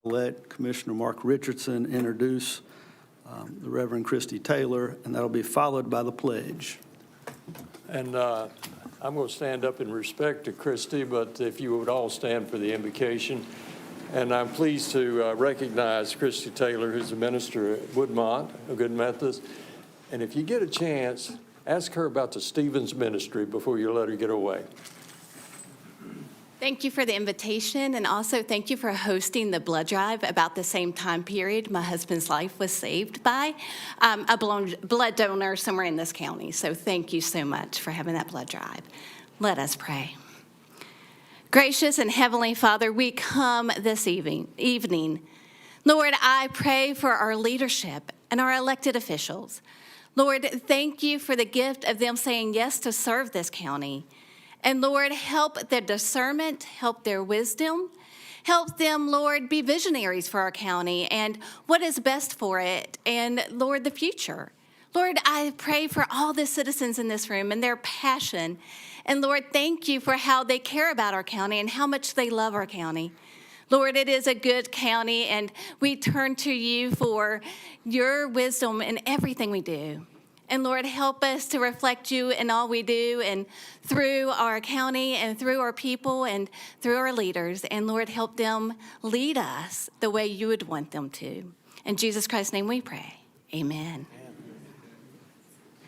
Let Commissioner Mark Richardson introduce the Reverend Christy Taylor, and that'll be followed by the pledge. And I'm going to stand up in respect to Christy, but if you would all stand for the invocation. And I'm pleased to recognize Christy Taylor, who's a minister at Woodmont, a good Methodist. And if you get a chance, ask her about the Stevens ministry before you let her get away. Thank you for the invitation, and also thank you for hosting the blood drive about the same time period my husband's life was saved by a blood donor somewhere in this county. So thank you so much for having that blood drive. Let us pray. Gracious and Heavenly Father, we come this evening. Lord, I pray for our leadership and our elected officials. Lord, thank you for the gift of them saying yes to serve this county. And Lord, help their discernment, help their wisdom, help them, Lord, be visionaries for our county and what is best for it, and Lord, the future. Lord, I pray for all the citizens in this room and their passion. And Lord, thank you for how they care about our county and how much they love our county. Lord, it is a good county, and we turn to you for your wisdom in everything we do. And Lord, help us to reflect you in all we do and through our county and through our people and through our leaders. And Lord, help them lead us the way you would want them to. In Jesus Christ's name we pray. Amen.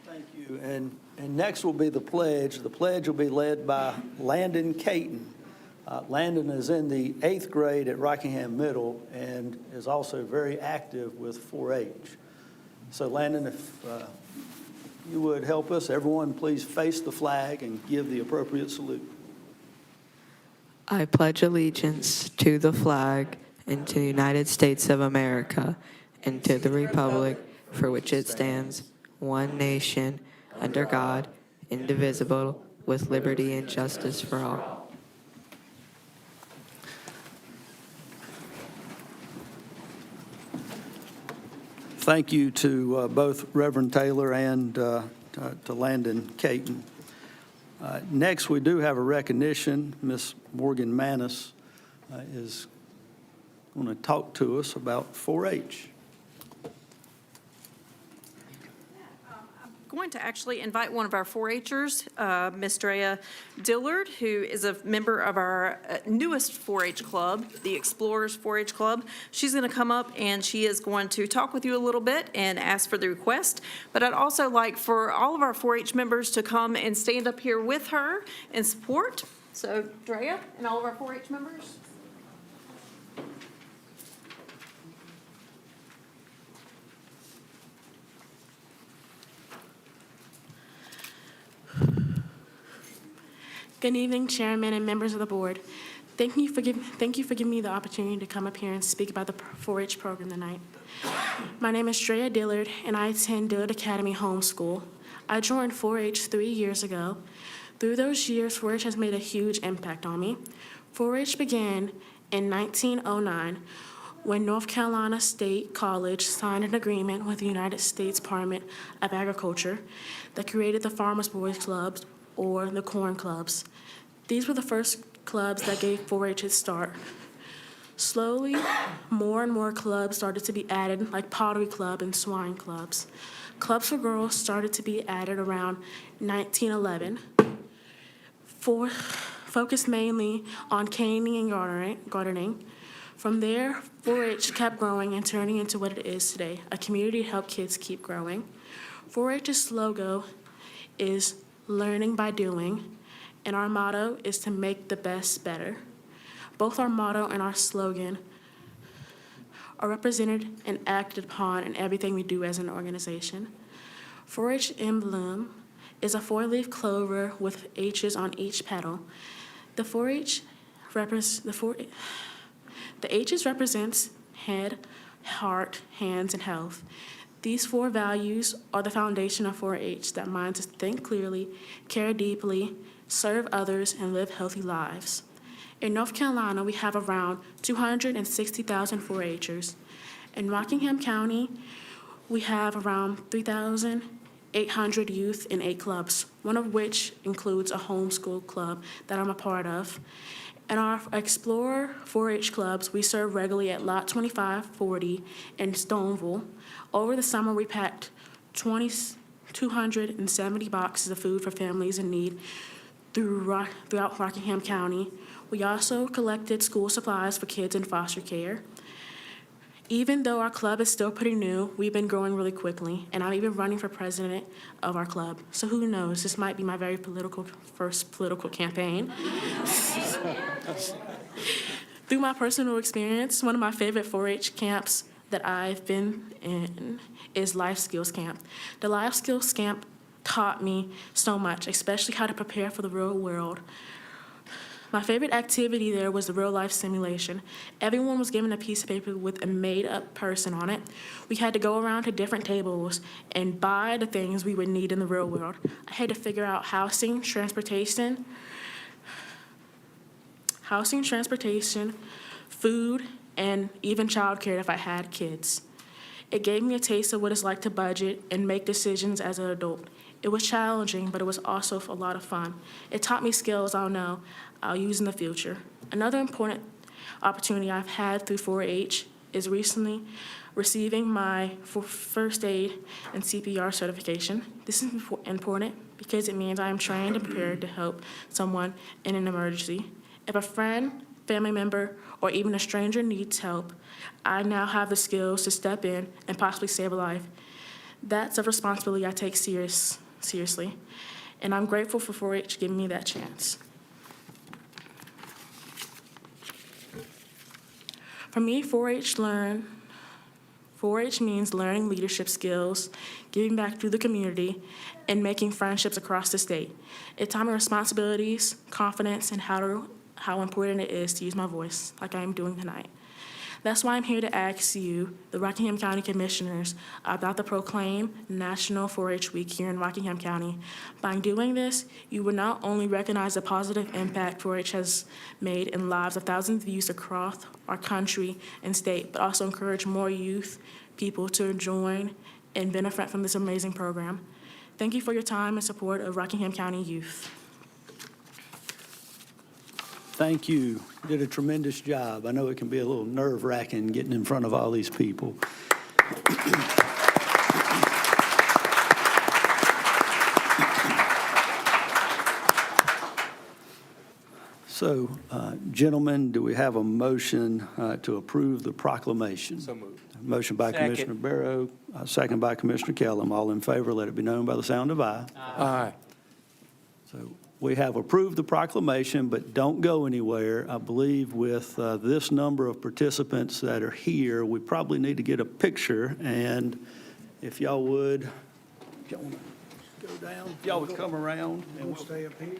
Thank you. And next will be the pledge. The pledge will be led by Landon Caton. Landon is in the 8th grade at Rockingham Middle and is also very active with 4-H. So Landon, if you would help us, everyone please face the flag and give the appropriate salute. I pledge allegiance to the flag and to the United States of America and to the republic for which it stands, one nation, under God, indivisible, with liberty and justice for all. Thank you to both Reverend Taylor and to Landon Caton. Next, we do have a recognition. Miss Morgan Manis is going to talk to us about 4-H. Going to actually invite one of our 4-Hers, Miss Drea Dillard, who is a member of our newest 4-H club, the Explorers 4-H Club. She's going to come up and she is going to talk with you a little bit and ask for the request. But I'd also like for all of our 4-H members to come and stand up here with her in support. So Drea and all of our 4-H members. Good evening, Chairman and members of the board. Thank you for giving me the opportunity to come up here and speak about the 4-H program tonight. My name is Drea Dillard, and I attend Dillard Academy Homeschool. I joined 4-H 3 years ago. Through those years, 4-H has made a huge impact on me. 4-H began in 1909 when North Carolina State College signed an agreement with the United States Department of Agriculture that created the Farmers Boys Clubs, or the Corn Clubs. These were the first clubs that gave 4-H its start. Slowly, more and more clubs started to be added, like Pottery Club and Swine Clubs. Clubs for girls started to be added around 1911, focused mainly on caning and gardening. From there, 4-H kept growing and turning into what it is today, a community to help kids keep growing. 4-H's logo is learning by doing, and our motto is to make the best better. Both our motto and our slogan are represented and acted upon in everything we do as an organization. 4-H emblem is a 4-leaf clover with H's on each petal. The H's represents head, heart, hands, and health. These 4 values are the foundation of 4-H that minds us to think clearly, care deeply, serve others, and live healthy lives. In North Carolina, we have around 260,000 4-Hers. In Rockingham County, we have around 3,800 youth in 8 clubs, one of which includes a homeschool club that I'm a part of. In our Explorer 4-H clubs, we serve regularly at Lot 2540 in Stoneville. Over the summer, we packed 270 boxes of food for families in need throughout Rockingham County. We also collected school supplies for kids in foster care. Even though our club is still pretty new, we've been growing really quickly, and I'm even running for president of our club. So who knows, this might be my very first political campaign. Through my personal experience, one of my favorite 4-H camps that I've been in is Life Skills Camp. The Life Skills Camp taught me so much, especially how to prepare for the real world. My favorite activity there was the real-life simulation. Everyone was given a piece of paper with a made-up person on it. We had to go around to different tables and buy the things we would need in the real world. I had to figure out housing, transportation, food, and even childcare if I had kids. It gave me a taste of what it's like to budget and make decisions as an adult. It was challenging, but it was also a lot of fun. It taught me skills I'll use in the future. Another important opportunity I've had through 4-H is recently receiving my first aid and CPR certification. This is important because it means I am trained and prepared to help someone in an emergency. If a friend, family member, or even a stranger needs help, I now have the skills to step in and possibly save a life. That's a responsibility I take seriously, and I'm grateful for 4-H giving me that chance. For me, 4-H means learning leadership skills, giving back to the community, and making friendships across the state. It taught me responsibilities, confidence, and how important it is to use my voice like I am doing tonight. That's why I'm here to ask you, the Rockingham County Commissioners, about the proclaimed National 4-H Week here in Rockingham County. By doing this, you will not only recognize the positive impact 4-H has made in lives of thousands of youth across our country and state, but also encourage more youth people to join and benefit from this amazing program. Thank you for your time and support of Rockingham County youth. Thank you. You did a tremendous job. I know it can be a little nerve-wracking getting in front of all these people. So, gentlemen, do we have a motion to approve the proclamation? So moved. Motion by Second. Commissioner Barrow, second by Commissioner Kellum. All in favor, let it be known by the sound of aye. Aye. So we have approved the proclamation, but don't go anywhere. I believe with this number of participants that are here, we probably need to get a picture. And if y'all would, if y'all want to go down, if y'all would come around. And we'll Stay up here.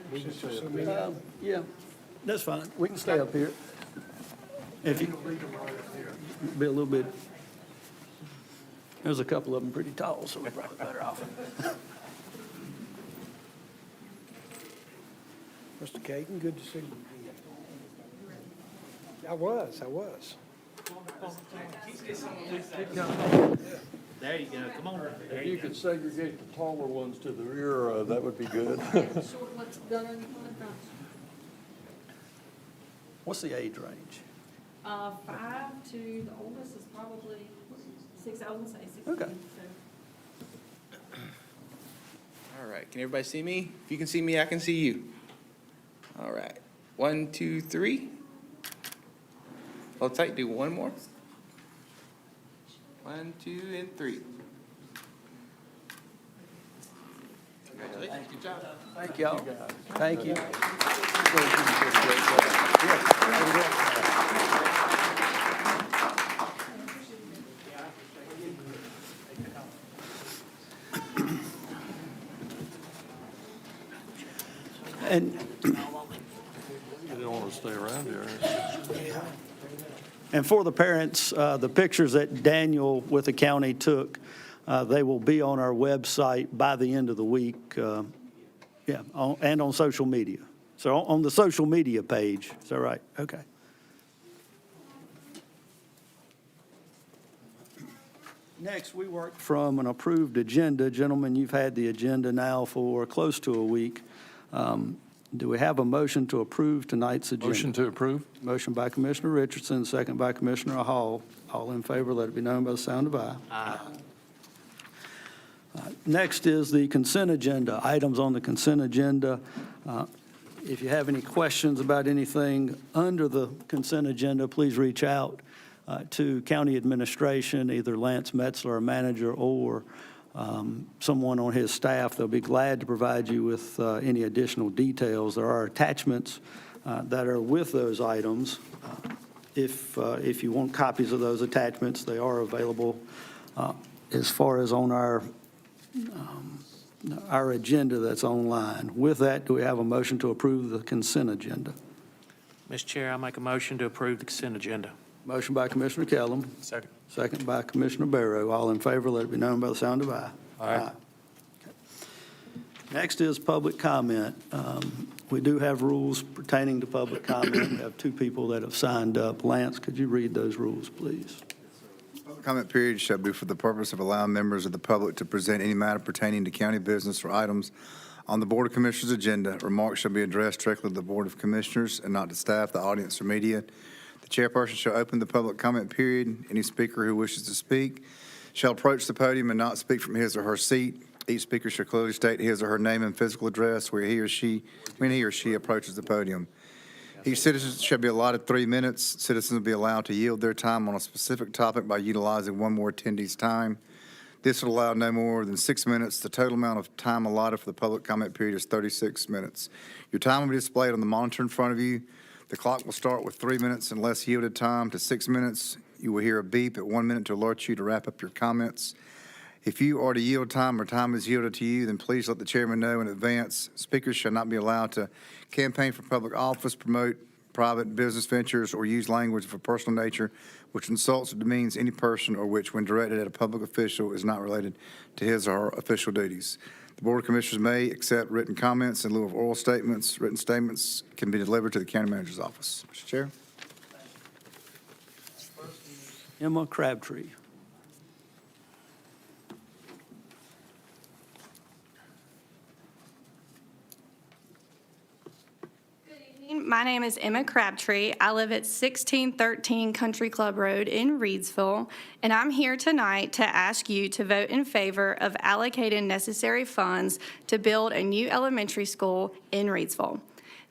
Yeah, that's fine. We can stay up here. If you, be a little bit, there's a couple of them pretty tall, so we're probably better off. Mr. Caden, good to see you. I was. There you go, come on. There If you could segregate the taller ones to the rear, that would be good. What's the age range? 5 to the oldest is probably 6, I would say 16. Okay. All right, can everybody see me? If you can see me, I can see you. All right, 1, 2, 3. Hold tight, do one more. 1, 2, and 3. Congratulations, good job. Thank y'all. Thank you. And You don't want to stay around here. And for the parents, the pictures that Daniel with the county took, they will be on our website by the end of the week, and on social media. So on the social media page, is that right? Okay. Next, we work from an approved agenda. Gentlemen, you've had the agenda now for close to a week. Do we have a motion to approve tonight's agenda? Motion to approve? Motion by Commissioner Richardson, second by Commissioner Hall. All in favor, let it be known by the sound of aye. Aye. Next is the consent agenda, items on the consent agenda. If you have any questions about anything under the consent agenda, please reach out to county administration, either Lance Metzler, our manager, or someone on his staff. They'll be glad to provide you with any additional details. There are attachments that are with those items. If you want copies of those attachments, they are available as far as on our agenda that's online. With that, do we have a motion to approve the consent agenda? Mr. Chair, I make a motion to approve the consent agenda. Motion by Commissioner Kellum. Second. Second by Commissioner Barrow. All in favor, let it be known by the sound of aye. Aye. Okay. Next is public comment. We do have rules pertaining to public comment. We have two people that have signed up. Lance, could you read those rules, please? Public comment period shall be for the purpose of allowing members of the public to present any matter pertaining to county business or items on the Board of Commissioners' agenda. Remarks shall be addressed directly to the Board of Commissioners and not to staff, the audience, or media. The chairperson shall open the public comment period. Any speaker who wishes to speak shall approach the podium and not speak from his or her seat. Each speaker shall clearly state his or her name and physical address when he or she approaches the podium. Each citizen shall be allotted 3 minutes. Citizens will be allowed to yield their time on a specific topic by utilizing one more attendee's time. This will allow no more than 6 minutes. The total amount of time allotted for the public comment period is 36 minutes. Your time will be displayed on the monitor in front of you. The clock will start with 3 minutes unless yielded time to 6 minutes. You will hear a beep at 1 minute to alert you to wrap up your comments. If you are to yield time or time is yielded to you, then please let the chairman know in advance. Speakers shall not be allowed to campaign for public office, promote private business ventures, or use language of a personal nature which insults or demeans any person or which, when directed at a public official, is not related to his or her official duties. The Board of Commissioners may accept written comments in lieu of oral statements. Written statements can be delivered to the county manager's office. Mr. Chair. Emma Crabtree. My name is Emma Crabtree. I live at 1613 Country Club Road in Reidsville, and I'm here tonight to ask you to vote in favor of allocating necessary funds to build a new elementary school in Reidsville.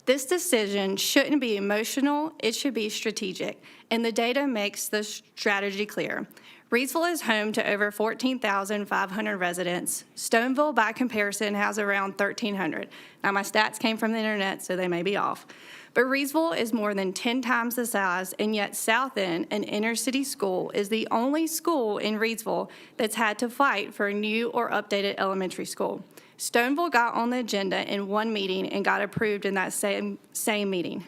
This decision shouldn't be emotional, it should be strategic, and the data makes the strategy clear. Reidsville is home to over 14,500 residents. Stoneville, by comparison, has around 1,300. Now, my stats came from the internet, so they may be off. But Reidsville is more than 10 times the size, and yet South End, an inner-city school, is the only school in Reidsville that's had to fight for a new or updated elementary school. Stoneville got on the agenda in one meeting and got approved in that same meeting.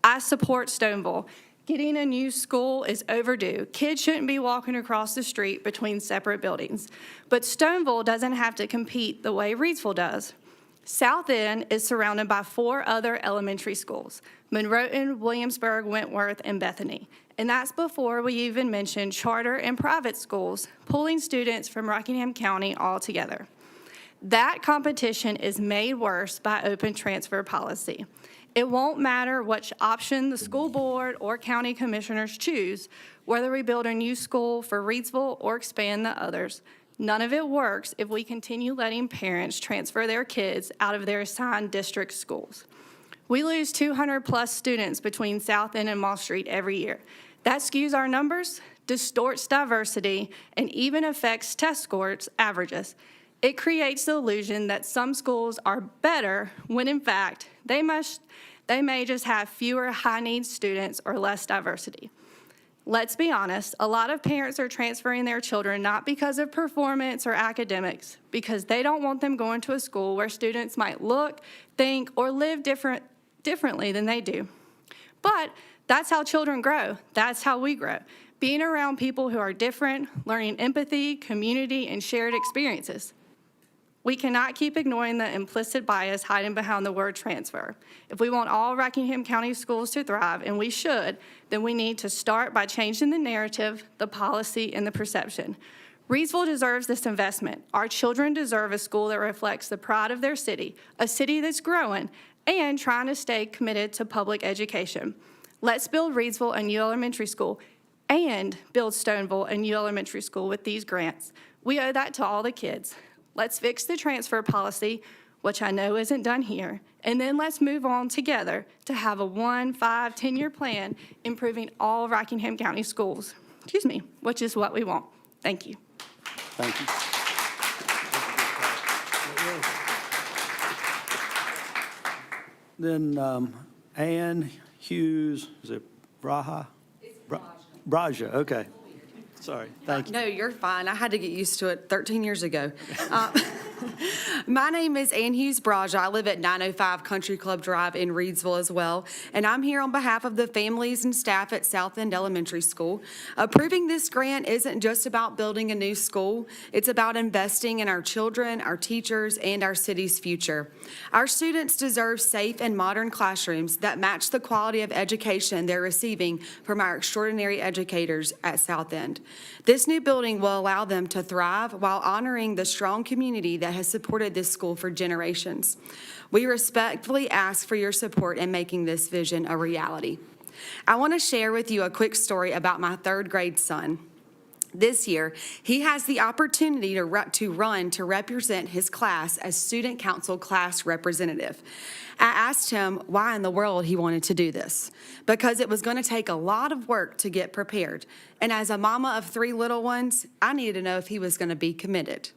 I support Stoneville. Getting a new school is overdue. Kids shouldn't be walking across the street between separate buildings. But Stoneville doesn't have to compete the way Reidsville does. South End is surrounded by 4 other elementary schools: Monroe, Williamsburg, Wentworth, and Bethany. And that's before we even mention charter and private schools, pulling students from Rockingham County all together. That competition is made worse by open transfer policy. It won't matter which option the school board or county commissioners choose, whether we build a new school for Reidsville or expand the others. None of it works if we continue letting parents transfer their kids out of their assigned district schools. We lose 200+ students between South End and Mall Street every year. That skews our numbers, distorts diversity, and even affects test scores averages. It creates the illusion that some schools are better when, in fact, they may just have fewer high-needs students or less diversity. Let's be honest, a lot of parents are transferring their children not because of performance or academics, because they don't want them going to a school where students might look, think, or live differently than they do. But that's how children grow. That's how we grow. Being around people who are different, learning empathy, community, and shared experiences. We cannot keep ignoring the implicit bias hiding behind the word transfer. If we want all Rockingham County schools to thrive, and we should, then we need to start by changing the narrative, the policy, and the perception. Reidsville deserves this investment. Our children deserve a school that reflects the pride of their city, a city that's growing, and trying to stay committed to public education. Let's build Reidsville and New Elementary School and build Stoneville and New Elementary School with these grants. We owe that to all the kids. Let's fix the transfer policy, which I know isn't done here, and then let's move on together to have a 1, 5, 10-year plan improving all Rockingham County schools, which is what we want. Thank you. Thank you. Then Ann Hughes, is it Braja? Braja, okay. Sorry, thank you. No, you're fine. I had to get used to it 13 years ago. My name is Ann Hughes Braja. I live at 905 Country Club Drive in Reidsville as well, and I'm here on behalf of the families and staff at South End Elementary School. Approving this grant isn't just about building a new school. It's about investing in our children, our teachers, and our city's future. Our students deserve safe and modern classrooms that match the quality of education they're receiving from our extraordinary educators at South End. This new building will allow them to thrive while honoring the strong community that has supported this school for generations. We respectfully ask for your support in making this vision a reality. I want to share with you a quick story about my third grade son. This year, he has the opportunity to run to represent his class as student council class representative. I asked him why in the world he wanted to do this, because it was going to take a lot of work to get prepared. And as a mama of 3 little ones, I needed to know if he was going to be committed.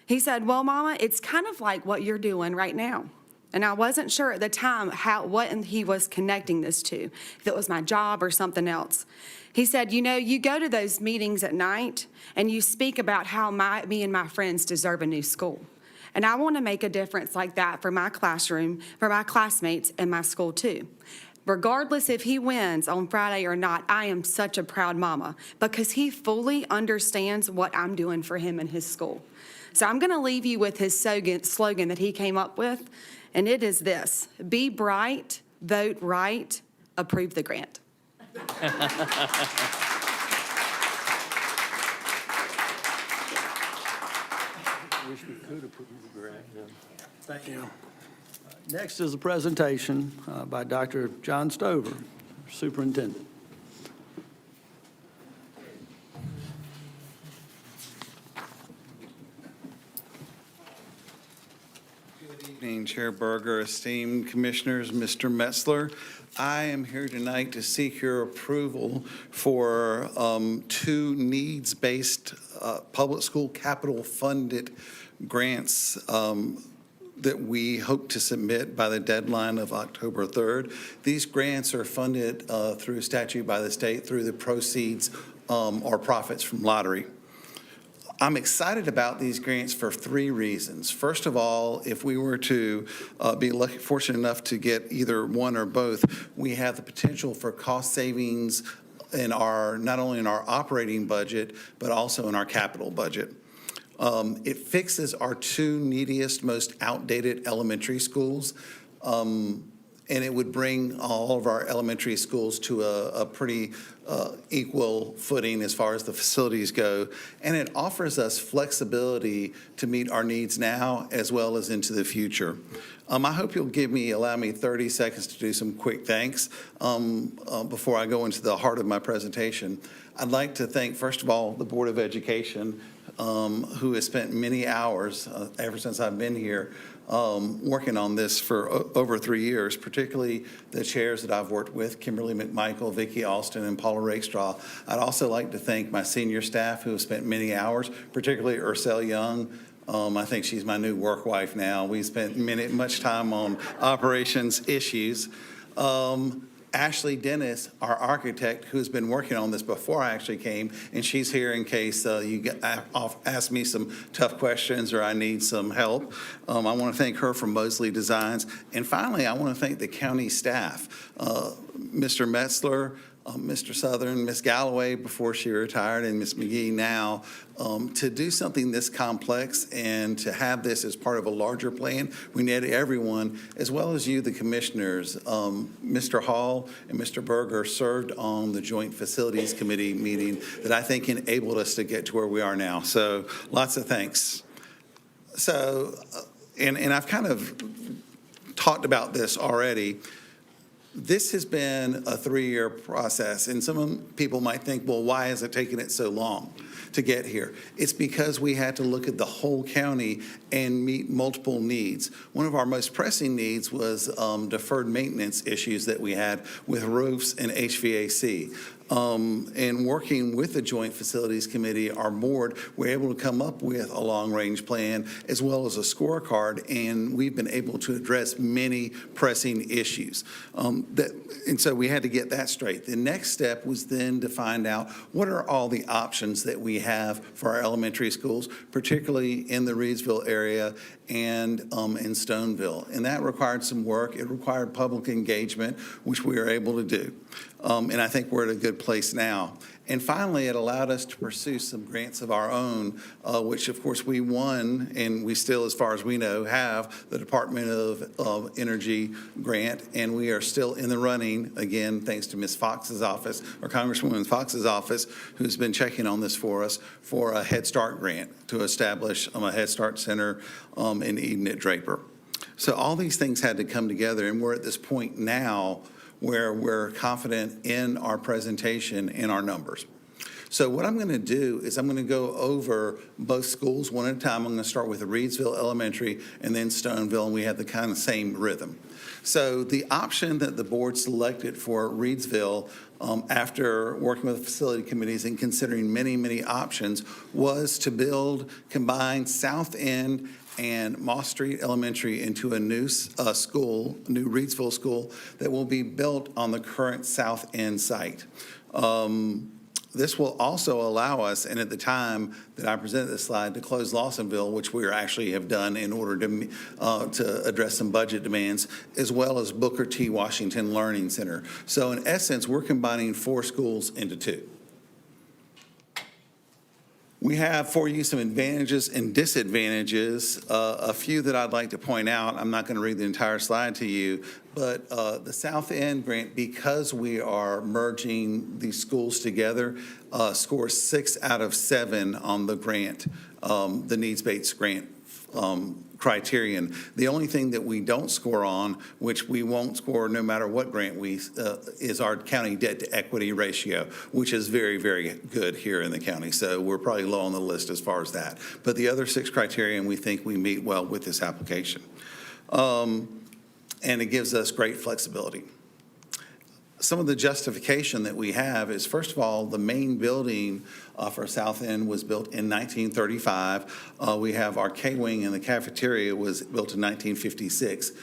He said, well, Mama, it's kind of like what you're doing right now. And I wasn't sure at the time what he was connecting this to, if it was my job or something else. He said, you go to those meetings at night and you speak about how me and my friends deserve a new school. And I want to make a difference like that for my classroom, for my classmates and my school too. Regardless if he wins on Friday or not, I am such a proud mama because he fully understands what I'm doing for him and his school. So I'm going to leave you with his slogan that he came up with, and it is this: be bright, vote right, approve the grant. Wish we could approve the grant. Yeah. Thank you. Next is a presentation by Dr. John Stover, Superintendent. Good evening, Chair Berger, esteemed commissioners, Mr. Metzler. I am here tonight to seek your approval for 2 needs-based public school capital funded grants that we hope to submit by the deadline of October 3rd. These grants are funded through statute by the state through the proceeds or profits from lottery. I'm excited about these grants for 3 reasons. First of all, if we were to be fortunate enough to get either one or both, we have the potential for cost savings in not only in our operating budget, but also in our capital budget. It fixes our 2 neediest, most outdated elementary schools. And it would bring all of our elementary schools to a pretty equal footing as far as the facilities go. And it offers us flexibility to meet our needs now as well as into the future. I hope you'll allow me 30 seconds to do some quick thanks before I go into the heart of my presentation. I'd like to thank, first of all, the Board of Education, who has spent many hours ever since I've been here working on this for over 3 years, particularly the chairs that I've worked with, Kimberly McMichael, Vicki Alston, and Paula Rakestraw. I'd also like to thank my senior staff who have spent many hours, particularly Ursel Young. I think she's my new work wife now. We spent much time on operations issues. Ashley Dennis, our architect, who's been working on this before I actually came, and she's here in case you ask me some tough questions or I need some help. I want to thank her from Mosley Designs. And finally, I want to thank the county staff, Mr. Metzler, Mr. Southern, Ms. Galloway before she retired, and Ms. McGee now, to do something this complex and to have this as part of a larger plan. We need everyone, as well as you, the commissioners. Mr. Hall and Mr. Berger served on the Joint Facilities Committee meeting that I think enabled us to get to where we are now. So lots of thanks. So, and I've kind of talked about this already. This has been a 3-year process, and some people might think, well, why is it taking it so long to get here? It's because we had to look at the whole county and meet multiple needs. One of our most pressing needs was deferred maintenance issues that we had with roofs and HVAC. And working with the Joint Facilities Committee, our board, we're able to come up with a long-range plan as well as a scorecard, and we've been able to address many pressing issues. And so we had to get that straight. The next step was then to find out what are all the options that we have for our elementary schools, particularly in the Reidsville area and in Stoneville. And that required some work. It required public engagement, which we were able to do. And I think we're at a good place now. And finally, it allowed us to pursue some grants of our own, which of course we won, and we still, as far as we know, have the Department of Energy grant, and we are still in the running, again, thanks to Ms. Fox's office, or Congresswoman Fox's office, who's been checking on this for us, for a Head Start grant to establish a Head Start Center in Eden at Draper. So all these things had to come together, and we're at this point now where we're confident in our presentation and our numbers. So what I'm going to do is I'm going to go over both schools one at a time. I'm going to start with Reidsville Elementary and then Stoneville, and we have the kind of same rhythm. So the option that the board selected for Reidsville after working with the facility committees and considering many, many options was to build combined South End and Moss Street Elementary into a new school, new Reidsville school that will be built on the current South End site. This will also allow us, and at the time that I presented this slide, to close Lawsonville, which we actually have done in order to address some budget demands, as well as Booker T. Washington Learning Center. So in essence, we're combining 4 schools into 2. We have for you some advantages and disadvantages, a few that I'd like to point out. I'm not going to read the entire slide to you, but the South End grant, because we are merging these schools together, scores 6 out of 7 on the grant, the needs-based grant criterion. The only thing that we don't score on, which we won't score no matter what grant we, is our county debt to equity ratio, which is very, very good here in the county. So we're probably low on the list as far as that. But the other 6 criterion, we think we meet well with this application. And it gives us great flexibility. Some of the justification that we have is, first of all, the main building for South End was built in 1935. We have our K-wing, and the cafeteria was built in 1956.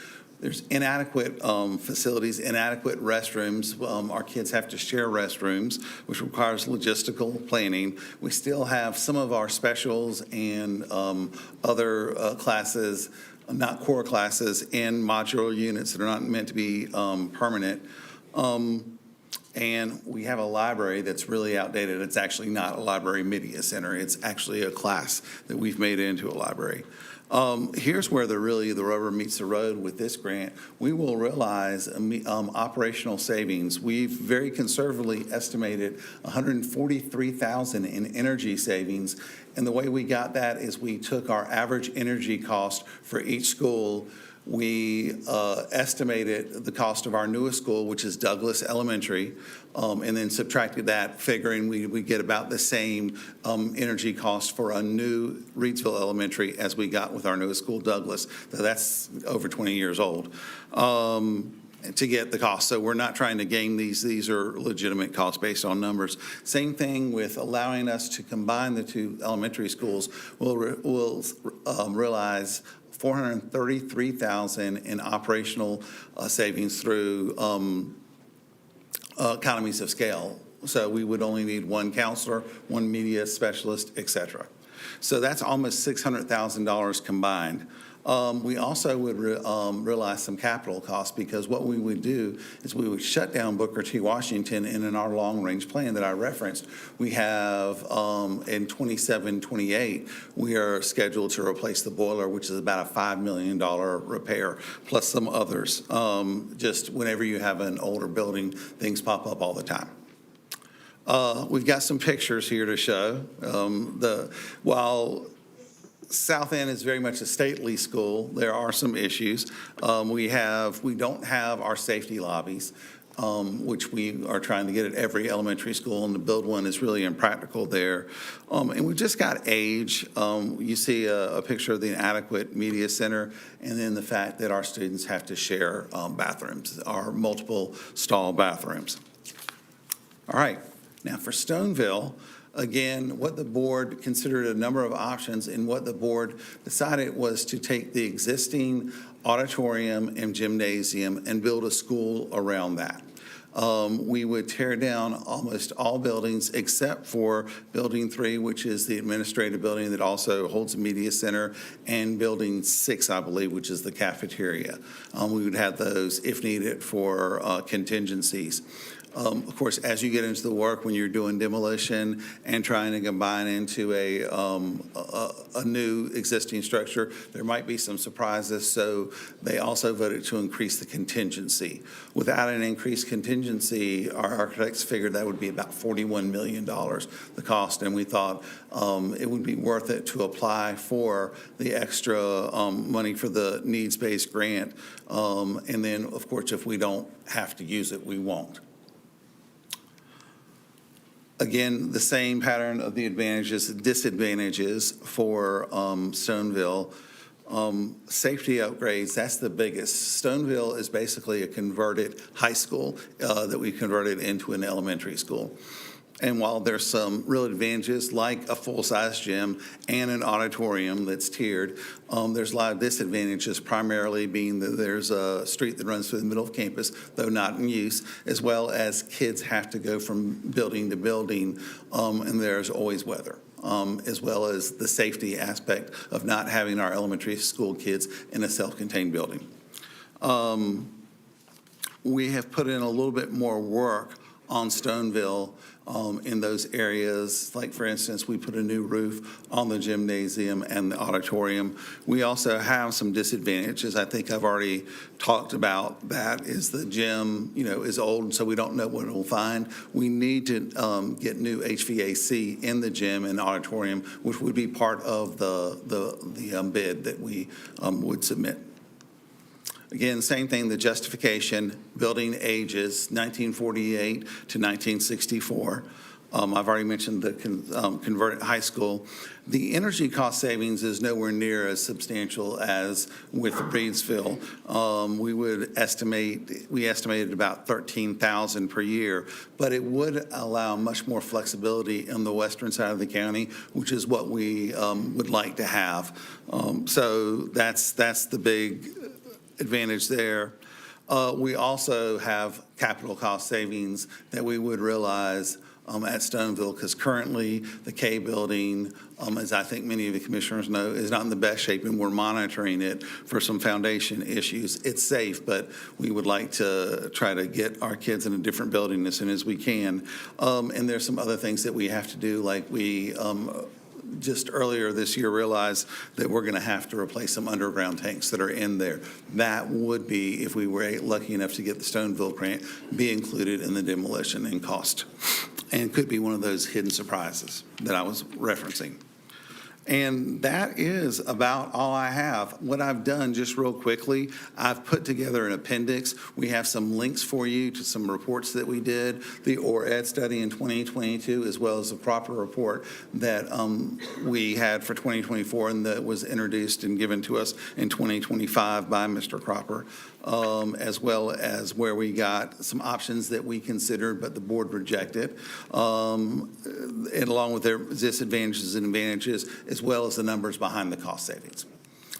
There's inadequate facilities, inadequate restrooms. Our kids have to share restrooms, which requires logistical planning. We still have some of our specials and other classes, not core classes, in modular units that are not meant to be permanent. And we have a library that's really outdated. It's actually not a library media center. It's actually a class that we've made into a library. Here's where the rubber meets the road with this grant. We will realize operational savings. We've very conservatively estimated $143,000 in energy savings. And the way we got that is we took our average energy cost for each school. We estimated the cost of our newest school, which is Douglas Elementary, and then subtracted that, figuring we get about the same energy cost for a new Reidsville Elementary as we got with our newest school, Douglas. So that's over 20 years old to get the cost. So we're not trying to game these. These are legitimate costs based on numbers. Same thing with allowing us to combine the 2 elementary schools. We'll realize $433,000 in operational savings through economies of scale. So we would only need 1 counselor, 1 media specialist, et cetera. So that's almost $600,000 combined. We also would realize some capital costs, because what we would do is we would shut down Booker T. Washington, and in our long-range plan that I referenced, we have in 27-28, we are scheduled to replace the boiler, which is about a $5 million repair, plus some others. Just whenever you have an older building, things pop up all the time. We've got some pictures here to show. While South End is very much a stately school. There are some issues. We don't have our safety lobbies, which we are trying to get at every elementary school, and to build one is really impractical there. And we've just got age. You see a picture of the inadequate media center, and then the fact that our students have to share bathrooms, our multiple stall bathrooms. All right, now for Stoneville, again, what the board considered a number of options, and what the board decided was to take the existing auditorium and gymnasium and build a school around that. We would tear down almost all buildings except for Building 3, which is the administrative building that also holds a media center, and Building 6, I believe, which is the cafeteria. We would have those if needed for contingencies. Of course, as you get into the work, when you're doing demolition and trying to combine into a new existing structure, there might be some surprises, so they also voted to increase the contingency. Without an increased contingency, our architects figured that would be about $41 million, the cost, and we thought it would be worth it to apply for the extra money for the needs-based grant, and then, of course, if we don't have to use it, we won't. Again, the same pattern of the advantages, disadvantages for Stoneville. Safety upgrades, that's the biggest. Stoneville is basically a converted high school that we converted into an elementary school. And while there's some real advantages, like a full-size gym and an auditorium that's tiered, there's a lot of disadvantages, primarily being that there's a street that runs through the middle of campus, though not in use, as well as kids have to go from building to building, and there's always weather, as well as the safety aspect of not having our elementary school kids in a self-contained building. We have put in a little bit more work on Stoneville in those areas. Like, for instance, we put a new roof on the gymnasium and the auditorium. We also have some disadvantages. I think I've already talked about that, is the gym, is old, so we don't know what it'll find. We need to get new HVAC in the gym and auditorium, which would be part of the bid that we would submit. Again, same thing, the justification, building ages, 1948 to 1964. I've already mentioned the converted high school. The energy cost savings is nowhere near as substantial as with Reidsville. We estimated about $13,000 per year, but it would allow much more flexibility in the western side of the county, which is what we would like to have. So that's the big advantage there. We also have capital cost savings that we would realize at Stoneville, because currently the K building, as I think many of the commissioners know, is not in the best shape, and we're monitoring it for some foundation issues. It's safe, but we would like to try to get our kids in a different building as soon as we can. And there's some other things that we have to do, like we just earlier this year realized that we're going to have to replace some underground tanks that are in there. That would be, if we were lucky enough to get the Stoneville grant, be included in the demolition and cost, and could be one of those hidden surprises that I was referencing. And that is about all I have. What I've done, just real quickly, I've put together an appendix. We have some links for you to some reports that we did, the ORED study in 2022, as well as the proper report that we had for 2024 and that was introduced and given to us in 2025 by Mr. Cropper, as well as where we got some options that we considered but the board rejected, and along with their disadvantages and advantages, as well as the numbers behind the cost savings.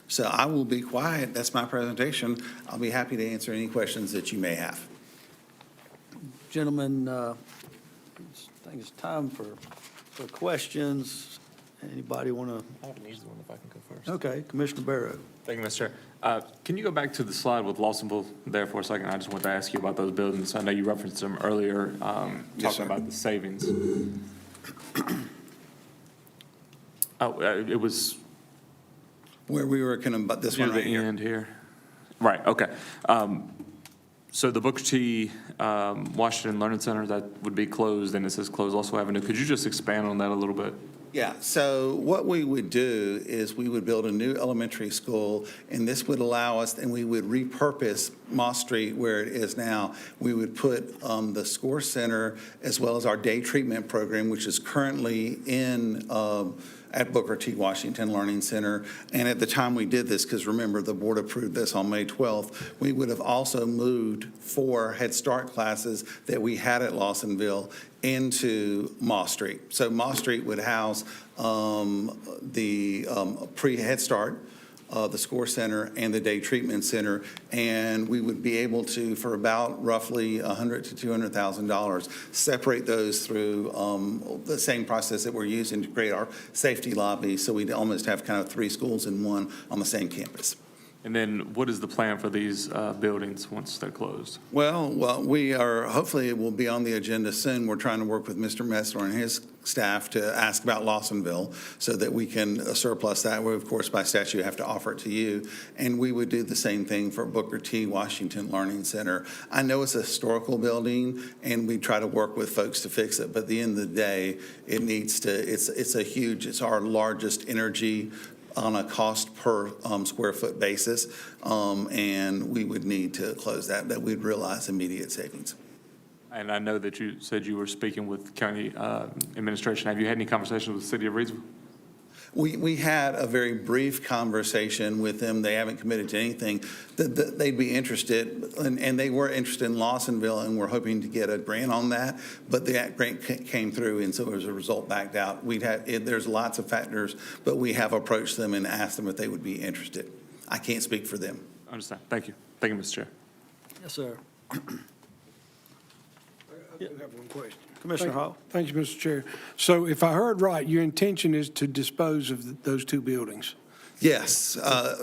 So I will be quiet. That's my presentation. I'll be happy to answer any questions that you may have. Gentlemen, I think it's time for questions. Anybody want to? I have an easy one if I can go first. Okay, Commissioner Barrow. Thank you, Mr. Chair. Can you go back to the slide with Lawsonville there for a second? I just want to ask you about those buildings. I know you referenced them earlier, Yes, sir. talking about the savings. It was Where we were kind of, but this near one the right here. end here. Right, okay. So the Booker T. Washington Learning Center, that would be closed, and it says closed also Avenue. Could you just expand on that a little bit? Yeah, so what we would do is we would build a new elementary school, and this would allow us, and we would repurpose Moss Street where it is now. We would put the SCORE Center as well as our day treatment program, which is currently in at Booker T. Washington Learning Center. And at the time we did this, because remember, the board approved this on May 12th, we would have also moved 4 Head Start classes that we had at Lawsonville into Moss Street. So Moss Street would house the pre-Head Start, the SCORE Center, and the Day Treatment Center, and we would be able to, for about roughly $100,000 to $200,000, separate those through the same process that we're using to create our safety lobby, so we'd almost have kind of 3 schools in one on the same campus. And then what is the plan for these buildings once they're closed? Well, we are, hopefully it will be on the agenda soon. We're trying to work with Mr. Metzler and his staff to ask about Lawsonville so that we can surplus that. We, of course, by statute, have to offer it to you. And we would do the same thing for Booker T. Washington Learning Center. I know it's a historical building, and we try to work with folks to fix it, but at the end of the day, it needs to, it's our largest energy on a cost per square foot basis, and we would need to close that we'd realize immediate savings. And I know that you said you were speaking with county administration. Have you had any conversations with the city of Reidsville? We had a very brief conversation with them. They haven't committed to anything. They'd be interested, and they were interested in Lawsonville, and we're hoping to get a grant on that. But the grant came through, and so as a result, backed out. There's lots of factors, but we have approached them and asked them if they would be interested. I can't speak for them. I understand. Thank you. Thank you, Mr. Chair. Yes, sir. I do have one question. Commissioner Hall. Thank you, Mr. Chair. So if I heard right, your intention is to dispose of those 2 buildings? Yes,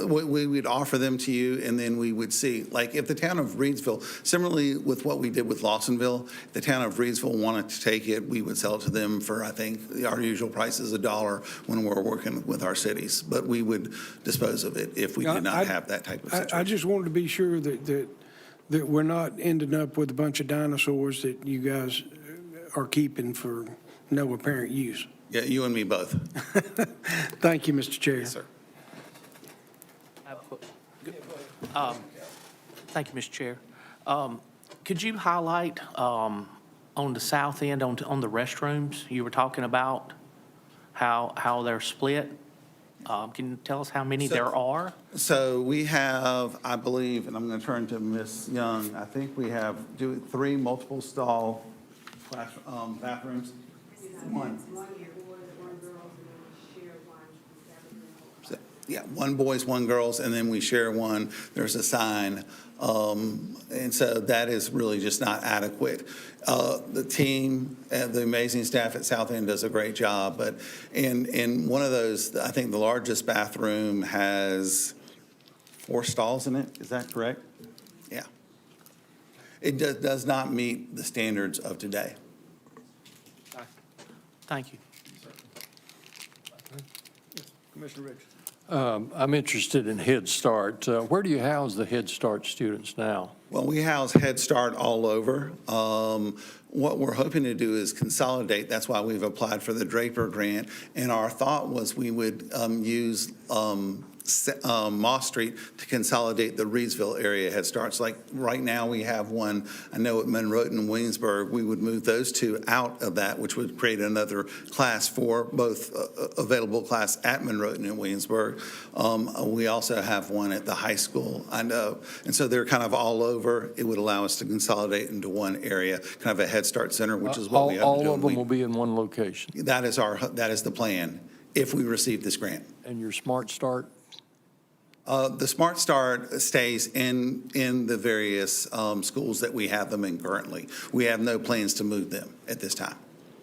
we would offer them to you, and then we would see, like, if the town of Reidsville, similarly with what we did with Lawsonville, the town of Reidsville wanted to take it, we would sell it to them for, I think, our usual price is $1 when we're working with our cities. But we would dispose of it if we did not have that type of situation. I just wanted to be sure that we're not ending up with a bunch of dinosaurs that you guys are keeping for no apparent use. Yeah, you and me both. Thank you, Mr. Chair. Yes, sir. Thank you, Mr. Chair. Could you highlight on the south end, on the restrooms, you were talking about how they're split? Can you tell us how many there are? So we have, I believe, and I'm going to turn to Ms. Young, I think we have 3 multiple stall bathrooms. One. So, yeah, 1 boys, 1 girls, and then we share 1. There's a sign. And so that is really just not adequate. The team, the amazing staff at South End does a great job, but in one of those, I think the largest bathroom has 4 stalls in it. Is that correct? Yeah. It does not meet the standards of today. Thank you. Commissioner Rich. I'm interested in Head Start. Where do you house the Head Start students now? Well, we house Head Start all over. What we're hoping to do is consolidate. That's why we've applied for the Draper grant. And our thought was we would use Moss Street to consolidate the Reidsville area Head Starts. Like right now we have one, I know at Monroe and Williamsburg, we would move those 2 out of that, which would create another class for both available class at Monroe and Williamsburg. We also have one at the high school, I know. And so they're kind of all over. It would allow us to consolidate into one area, kind of a Head Start center, which is what we have to do. All of them will be in one location? That is the plan if we receive this grant. And your Smart Start? The Smart Start stays in the various schools that we have them in currently. We have no plans to move them at this time.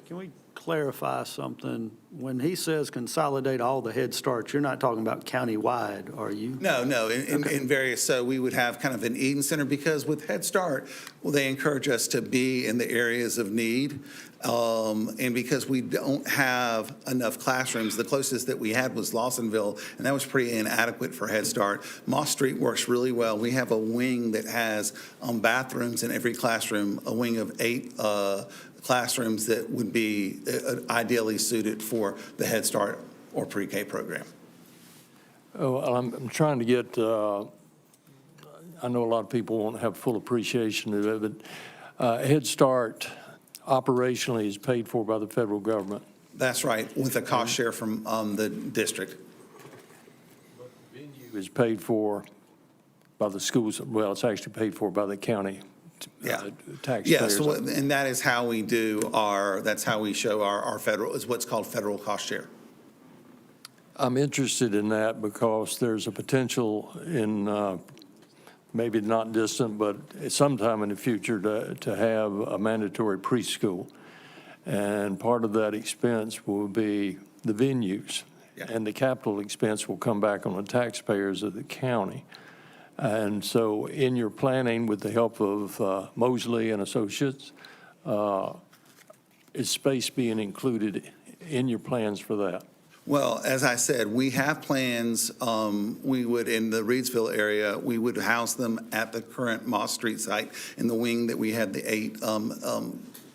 Can we clarify something? When he says consolidate all the Head Starts, you're not talking about countywide, are you? No, in various, so we would have kind of an Eden Center, because with Head Start, well, they encourage us to be in the areas of need. And because we don't have enough classrooms, the closest that we had was Lawsonville, and that was pretty inadequate for Head Start. Moss Street works really well. We have a wing that has bathrooms in every classroom, a wing of 8 classrooms that would be ideally suited for the Head Start or pre-K program. Oh, I'm trying to get, I know a lot of people won't have full appreciation of it, but Head Start operationally is paid for by the federal government. That's right, with a cost share from the district. Is paid for by the schools, well, it's actually paid for by the county taxpayers. Yes, and that is how we do that's how we show our federal, is what's called federal cost share. I'm interested in that because there's a potential in, maybe not distant, but sometime in the future to have a mandatory preschool. And part of that expense will be the venues. Yeah. And the capital expense will come back on the taxpayers of the county. And so in your planning, with the help of Mosley and Associates, is space being included in your plans for that? Well, as I said, we have plans, we would, in the Reidsville area, we would house them at the current Moss Street site in the wing that we had the 8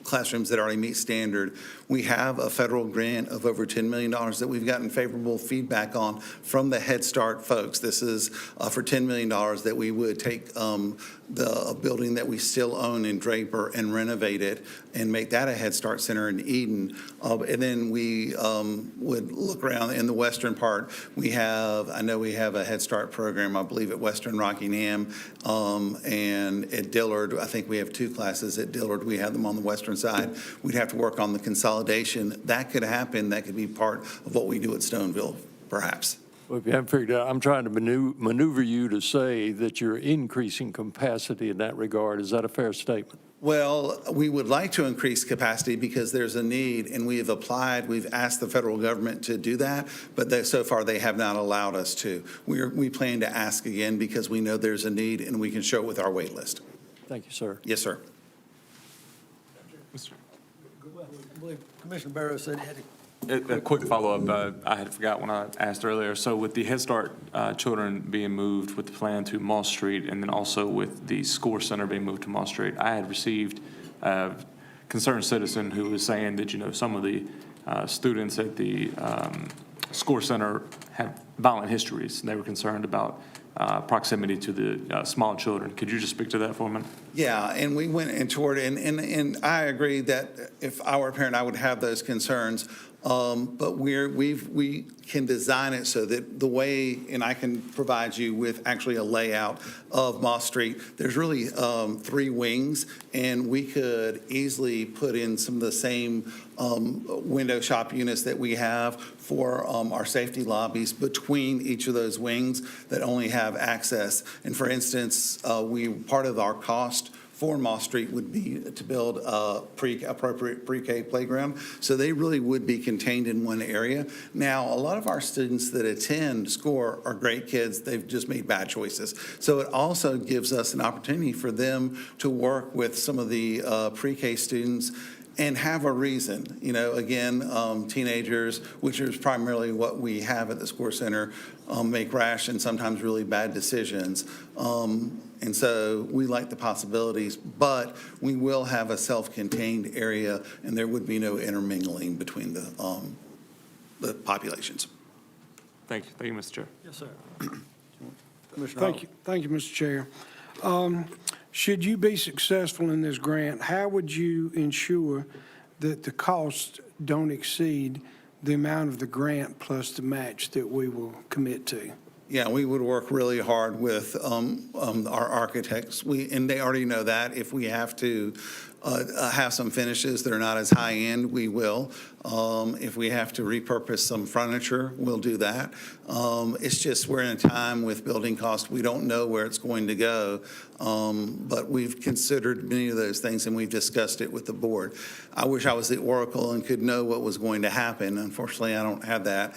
classrooms that already meet standard. We have a federal grant of over $10 million that we've gotten favorable feedback on from the Head Start folks. This is for $10 million that we would take the building that we still own in Draper and renovate it and make that a Head Start Center in Eden. And then we would look around in the western part. I know we have a Head Start program, I believe, at Western Rockingham and at Dillard. I think we have 2 classes at Dillard. We have them on the western side. We'd have to work on the consolidation. That could happen. That could be part of what we do at Stoneville, perhaps. Well, if you haven't figured out, I'm trying to maneuver you to say that you're increasing capacity in that regard. Is that a fair statement? Well, we would like to increase capacity because there's a need, and we have applied. We've asked the federal government to do that, but so far they have not allowed us to. We plan to ask again because we know there's a need, and we can show it with our wait list. Thank you, sir. Yes, sir. I believe Commissioner Barrow said he had A quick follow-up, I had forgot when I asked earlier. So with the Head Start children being moved with the plan to Moss Street, and then also with the SCORE Center being moved to Moss Street, I had received a concerned citizen who was saying that, some of the students at the SCORE Center have violent histories, and they were concerned about proximity to the small children. Could you just speak to that for a minute? Yeah, and we went and toured, and I agree that if I were a parent, I would have those concerns. But we can design it so that the way, and I can provide you with actually a layout of Moss Street. There's really 3 wings, and we could easily put in some of the same window shop units that we have for our safety lobbies between each of those wings that only have access. And for instance, part of our cost for Moss Street would be to build a appropriate pre-K playground. So they really would be contained in one area. Now, a lot of our students that attend SCORE are great kids. They've just made bad choices. So it also gives us an opportunity for them to work with some of the pre-K students and have a reason. Again, teenagers, which is primarily what we have at the SCORE Center, make rash and sometimes really bad decisions. And so we like the possibilities, but we will have a self-contained area, and there would be no intermingling between the populations. Thank you. Thank you, Mr. Chair. Yes, sir. Commissioner Thank you, Mr. Chair. Should you be successful in this grant, how would you ensure that the costs don't exceed the amount of the grant plus the match that we will commit to? Yeah, we would work really hard with our architects. And they already know that. If we have to have some finishes that are not as high-end, we will. If we have to repurpose some furniture, we'll do that. It's just we're in a time with building costs, we don't know where it's going to go, but we've considered many of those things, and we've discussed it with the board. I wish I was the oracle and could know what was going to happen. Unfortunately, I don't have that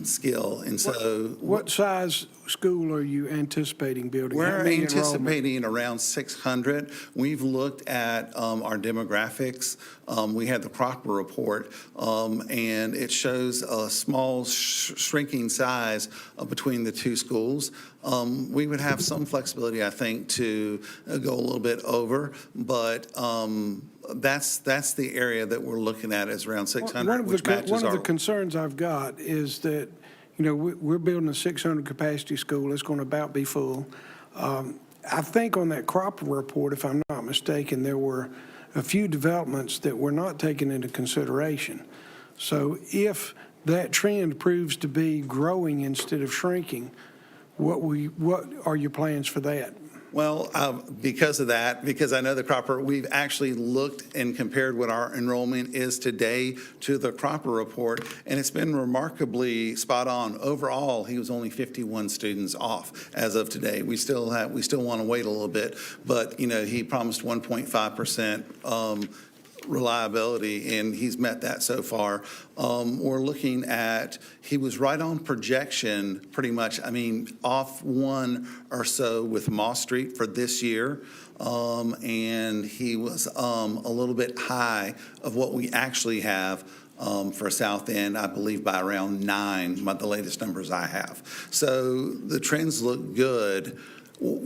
skill, and so. What size school are you anticipating building? How We're many enrollment? anticipating around 600. We've looked at our demographics. We had the Cropper report, and it shows a small shrinking size between the two schools. We would have some flexibility, I think, to go a little bit over, but that's the area that we're looking at is around 600, which matches One of the our. concerns I've got is that, we're building a 600 capacity school. It's going to about be full. I think on that Cropper report, if I'm not mistaken, there were a few developments that were not taken into consideration. So if that trend proves to be growing instead of shrinking, what are your plans for that? Well, because of that, because I know the Cropper, we've actually looked and compared what our enrollment is today to the Cropper report, and it's been remarkably spot on. Overall, he was only 51 students off as of today. We still want to wait a little bit, but, he promised 1.5% reliability, and he's met that so far. We're looking at, he was right on projection, pretty much, off one or so with Moss Street for this year. And he was a little bit high of what we actually have for South End, I believe by around 9, the latest numbers I have. So the trends look good. All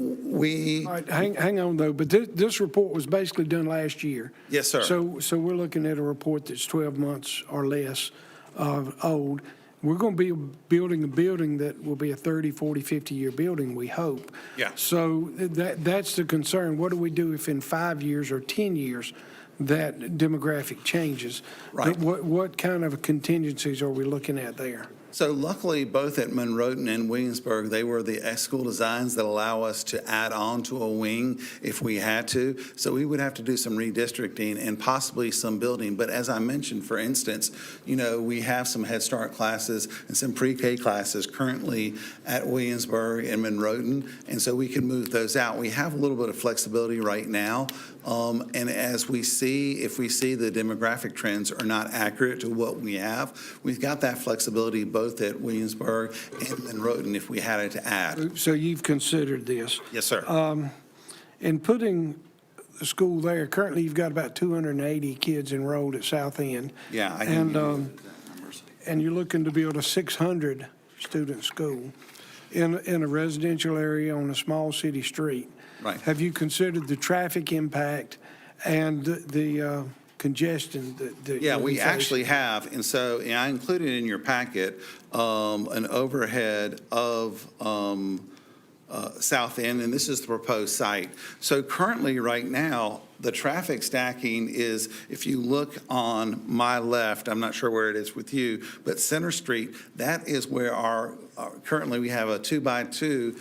right, hang on, though, but this report was basically done last year. Yes, sir. So we're looking at a report that's 12 months or less old. We're going to be building a building that will be a 30, 40, 50-year building, we hope. Yeah. So that's the concern. What do we do if in 5 years or 10 years that demographic changes? Right. What kind of contingencies are we looking at there? So luckily, both at Monroe and Williamsburg, they were the school designs that allow us to add on to a wing if we had to. So we would have to do some redistricting and possibly some building. But as I mentioned, for instance, we have some Head Start classes and some pre-K classes currently at Williamsburg and Monroe, and so we can move those out. We have a little bit of flexibility right now. And as if we see the demographic trends are not accurate to what we have, we've got that flexibility both at Williamsburg and Monroe if we had it to add. So you've considered this. Yes, sir. In putting the school there, currently you've got about 280 kids enrolled at South End. Yeah, I can give you those numbers. And you're looking to build a 600-student school in a residential area on a small city street. Right. Have you considered the traffic impact and the congestion that? Yeah, you'll we be actually facing? have, and so I included in your packet an overhead of South End, and this is the proposed site. So currently, right now, the traffic stacking is, if you look on my left, I'm not sure where it is with you, but Center Street, that is where currently we have a 2x2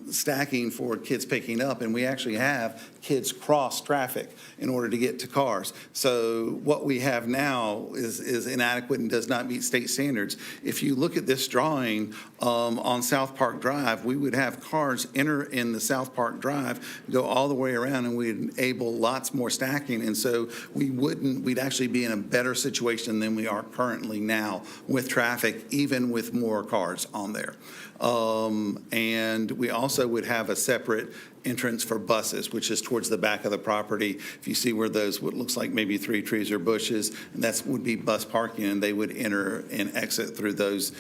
stacking for kids picking up, and we actually have kids cross traffic in order to get to cars. So what we have now is inadequate and does not meet state standards. If you look at this drawing on South Park Drive, we would have cars enter in the South Park Drive, go all the way around, and we'd enable lots more stacking. And so we'd actually be in a better situation than we are currently now with traffic, even with more cars on there. And we also would have a separate entrance for buses, which is towards the back of the property. If you see where what looks like maybe 3 trees or bushes, and that would be bus parking, and they would enter and exit through those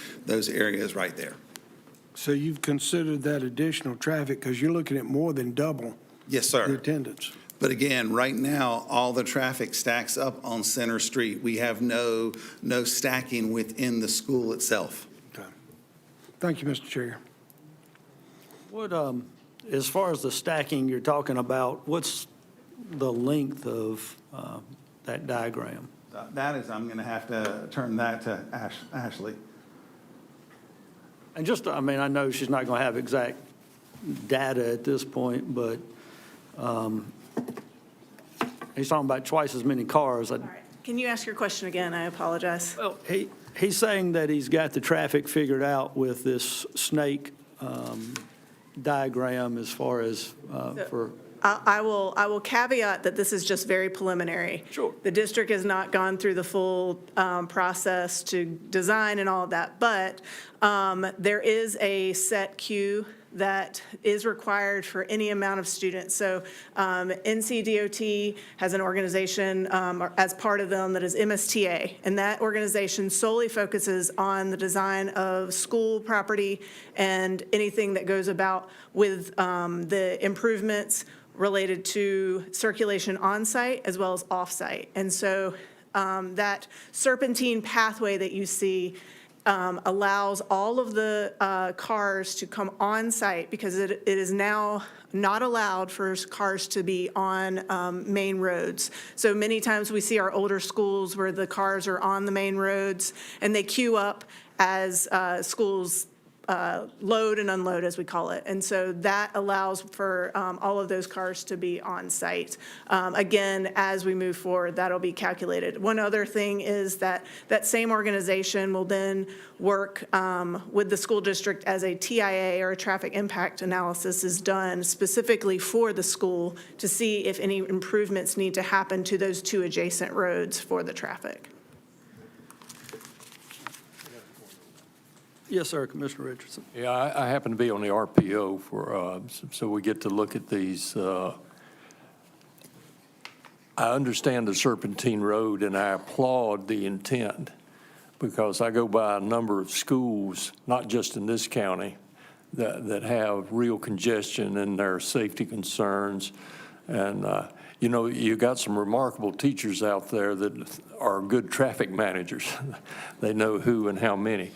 areas right there. So you've considered that additional traffic because you're looking at more than double Yes, sir. the attendance. But again, right now, all the traffic stacks up on Center Street. We have no stacking within the school itself. Okay. Thank you, Mr. Chair. What, as far as the stacking you're talking about, what's the length of that diagram? That is, I'm going to have to turn that to Ashley. And just, I know she's not going to have exact data at this point, but he's talking about twice as many cars. All right. Can you ask your question again? I apologize. Well, he's saying that he's got the traffic figured out with this snake diagram as far as for I will caveat that this is just very preliminary. Sure. The district has not gone through the full process to design and all of that, but there is a set queue that is required for any amount of students. So NCDOT has an organization as part of them that is MSTA, and that organization solely focuses on the design of school property and anything that goes about with the improvements related to circulation on-site as well as off-site. And so that serpentine pathway that you see allows all of the cars to come on-site because it is now not allowed for cars to be on main roads. So many times we see our older schools where the cars are on the main roads and they queue up as schools load and unload, as we call it. And so that allows for all of those cars to be on site. Again, as we move forward, that'll be calculated. One other thing is that that same organization will then work with the school district as a TIA, or a traffic impact analysis, is done specifically for the school to see if any improvements need to happen to those two adjacent roads for the traffic. Yes, sir, Commissioner Richardson. Yeah, I happen to be on the RPO for, so we get to look at these. I understand the Serpentine Road, and I applaud the intent, because I go by a number of schools, not just in this county, that have real congestion and there are safety concerns. And, you know, you got some remarkable teachers out there that are good traffic managers. They know who and how many.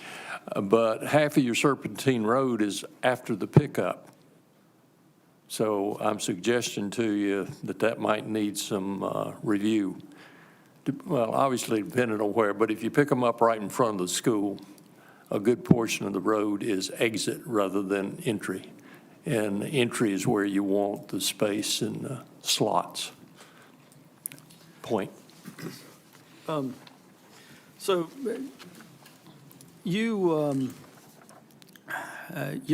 But half of your Serpentine Road is after the pickup. So I'm suggesting to you that that might need some review. Well, obviously depending on where, but if you pick them up right in front of the school, a good portion of the road is exit rather than entry. And entry is where you want the space and the slots. Point. So you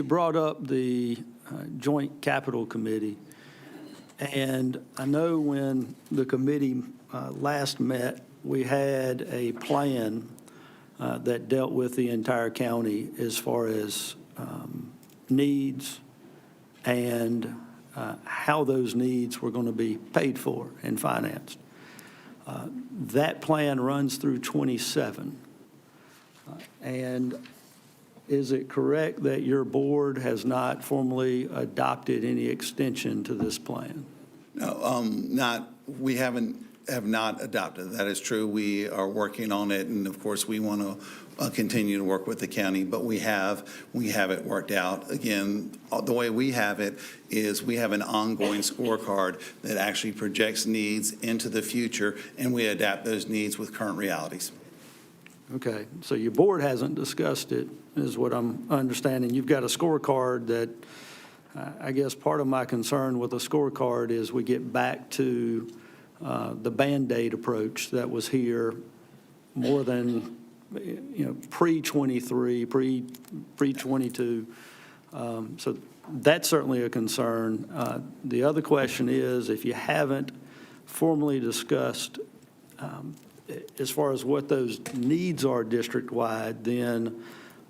brought up the Joint Capital Committee, and I know when the committee last met, we had a plan that dealt with the entire county as far as needs and how those needs were going to be paid for and financed. That plan runs through 27. And is it correct that your board has not formally adopted any extension to this plan? No, we have not adopted. That is true. We are working on it, and of course, we want to continue to work with the county, but we have it worked out. Again, the way we have it is we have an ongoing scorecard that actually projects needs into the future, and we adapt those needs with current realities. Okay, so your board hasn't discussed it, is what I'm understanding. You've got a scorecard that, I guess part of my concern with a scorecard is we get back to the Band-Aid approach that was here more than, pre-23, pre-22. So that's certainly a concern. The other question is, if you haven't formally discussed as far as what those needs are district-wide, then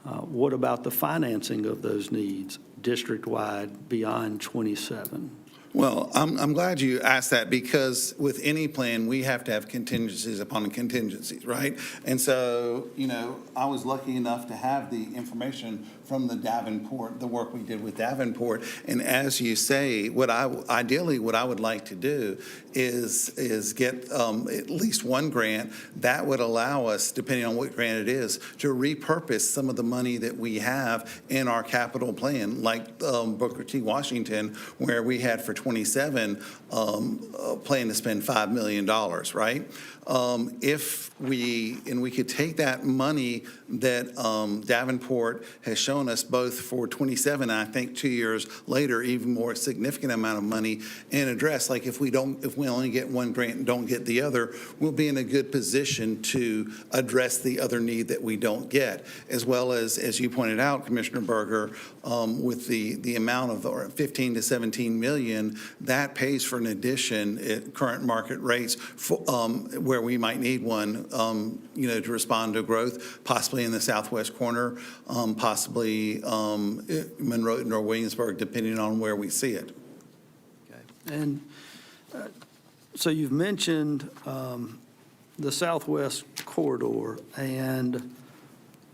what about the financing of those needs district-wide beyond 27? Well, I'm glad you asked that, because with any plan, we have to have contingencies upon contingencies, right? And so, I was lucky enough to have the information from the work we did with Davenport. And as you say, ideally what I would like to do is get at least one grant that would allow us, depending on what grant it is, to repurpose some of the money that we have in our capital plan, like Booker T. Washington, where we had for 27 plan to spend $5 million, right? If we could take that money that Davenport has shown us both for 27, and I think 2 years later, even more significant amount of money, and address, like if we only get one grant and don't get the other, we'll be in a good position to address the other need that we don't get, as well as you pointed out, Commissioner Berger, with the amount of 15 to 17 million and that pays for an addition at current market rates where we might need one, to respond to growth, possibly in the southwest corner, possibly Monroe or Williamsburg, depending on where we see it. Okay. And so you've mentioned the southwest corridor, and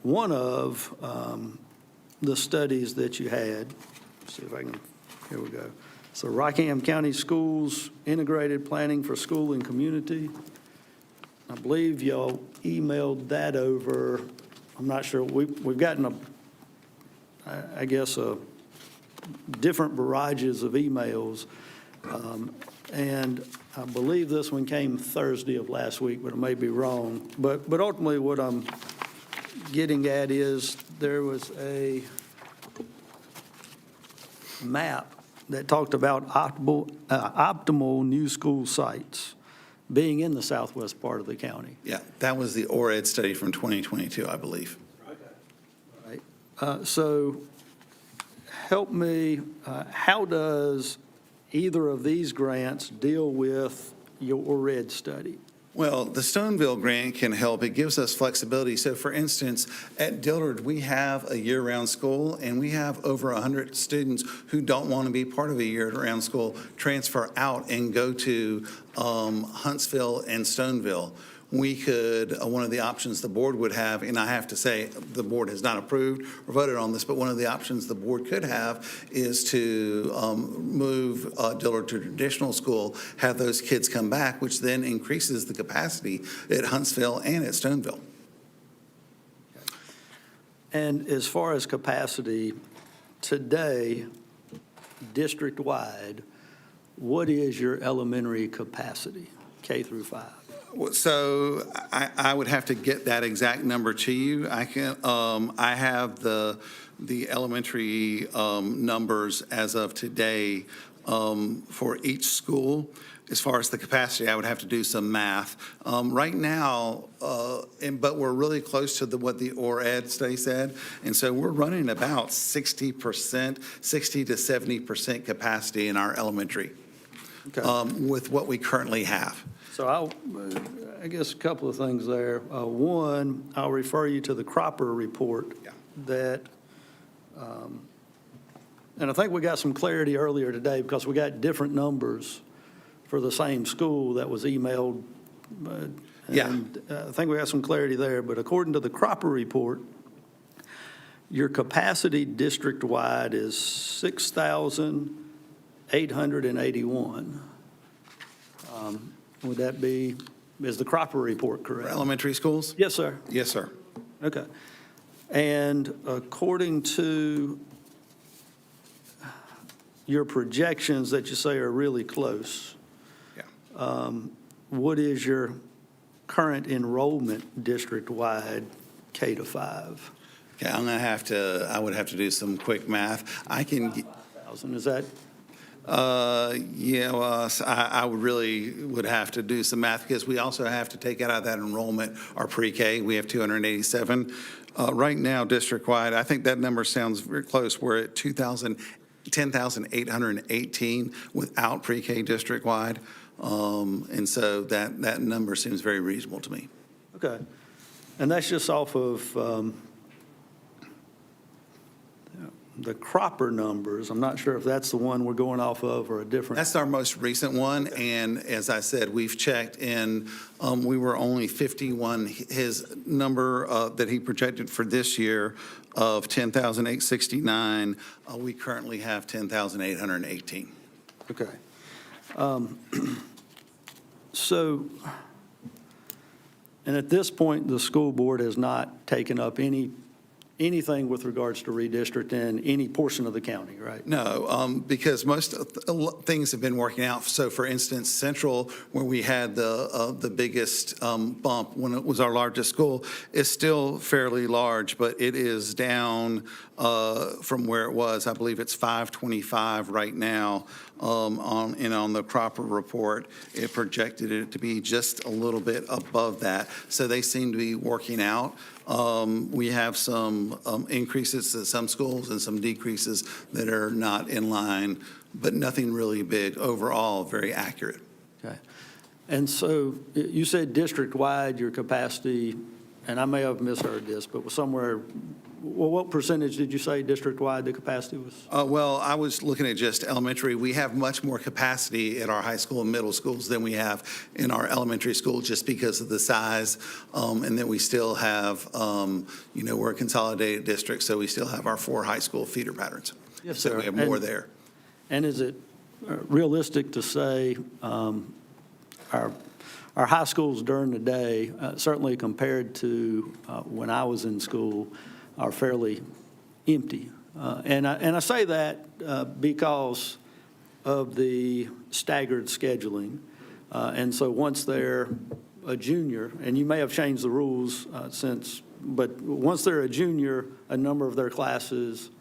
one of the studies that you had, see if I can, here we go. So Rockingham County Schools Integrated Planning for School and Community. I believe y'all emailed that over. I'm not sure. We've gotten I guess, different barrages of emails. And I believe this one came Thursday of last week, but I may be wrong. But ultimately what I'm getting at is there was a map that talked about optimal new school sites being in the southwest part of the county. Yeah, that was the ORED study from 2022, I believe. Right. So help me, how does either of these grants deal with your ORED study? Well, the Stoneville grant can help. It gives us flexibility. So for instance, at Dillard, we have a year-round school, and we have over 100 students who don't want to be part of a year-round school transfer out and go to Huntsville and Stoneville. We could, one of the options the board would have, and I have to say, the board has not approved or voted on this, but one of the options the board could have is to move Dillard to traditional school, have those kids come back, which then increases the capacity at Huntsville and at Stoneville. And as far as capacity, today, district-wide, what is your elementary capacity, K through 5? So I would have to get that exact number to you. I have the elementary numbers as of today for each school. As far as the capacity, I would have to do some math. Right now, but we're really close to what the ORED study said, and so we're running about 60%, 60 to 70% capacity in our elementary with what we currently have. So I guess a couple of things there. One, I'll refer you to the Cropper report that, and I think we got some clarity earlier today because we got different numbers for the same school that was emailed. And I think we got some clarity there. But according to the Cropper report, your capacity district-wide is 6,881. Would that be, is the Cropper report correct? For elementary schools? Yes, sir. Yes, sir. Okay. And according to your projections that you say are really close, what is your current enrollment district-wide K to 5? Okay, I would have to do some quick math. I can. 5,000, is that? Well, I would have to do some math because we also have to take out of that enrollment our pre-K. We have 287. Right now, district-wide, I think that number sounds very close. We're at 10,818 without pre-K district-wide. And so that number seems very reasonable to me. Okay. And that's just off of the Cropper numbers. I'm not sure if that's the one we're going off of or a different. That's our most recent one, and as I said, we've checked, and we were only 51. His number that he projected for this year of 10,869, we currently have 10,818. Okay. So, and at this point, the school board has not taken up anything with regards to redistricting in any portion of the county, right? No, because most things have been working out. So for instance, Central, where we had the biggest bump when it was our largest school, is still fairly large, but it is down from where it was. I believe it's 525 right now. On the Cropper report, it projected it to be just a little bit above that. So they seem to be working out. We have some increases at some schools and some decreases that are not in line, but nothing really big. Overall, very accurate. Okay. And so you said district-wide, your capacity, and I may have misheard this, but was somewhere, well, what percentage did you say district-wide the capacity was? Well, I was looking at just elementary. We have much more capacity at our high school and middle schools than we have in our elementary school just because of the size. And then we still have, we're a consolidated district, so we still have our 4 high school feeder patterns. Yes, So sir. we have more there. And is it realistic to say our high schools during the day, certainly compared to when I was in school, are fairly empty? And I say that because of the staggered scheduling. And so once they're a junior, and you may have changed the rules but once they're a junior, a number of their classes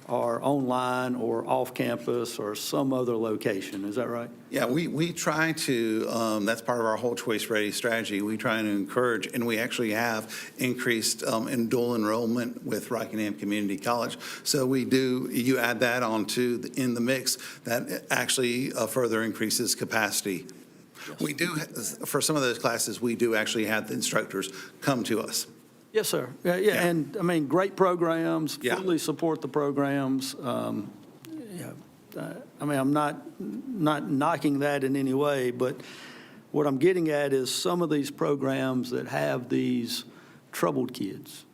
are online or off campus or some other location. Is that right? Yeah, we try to, that's part of our whole choice ready strategy. We try to encourage, and we actually have increased in dual enrollment with Rockingham Community College. So you add that onto in the mix, that actually further increases capacity. Yes. We do, for some of those classes, we do actually have the instructors come to us. Yes, sir. Yeah, and I mean, great programs, Yeah. fully support the programs. I mean, I'm not knocking that in any way, but what I'm getting at is some of these programs that have these troubled kids,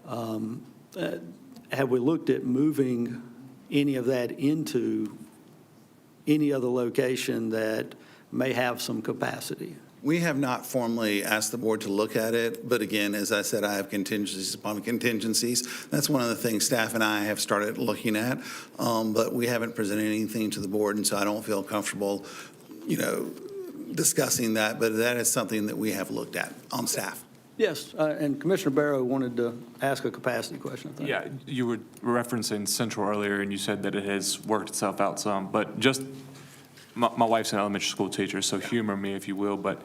have we looked at moving any of that into any other location that may have some capacity? We have not formally asked the board to look at it, but again, as I said, I have contingencies upon contingencies. That's one of the things staff and I have started looking at, but we haven't presented anything to the board, and so I don't feel comfortable, discussing that, but that is something that we have looked at on staff. Yes, and Commissioner Barrow wanted to ask a capacity question, I think. Yeah, you were referencing Central earlier, and you said that it has worked itself out some, but just my wife's an elementary school teacher, so humor me if you will, but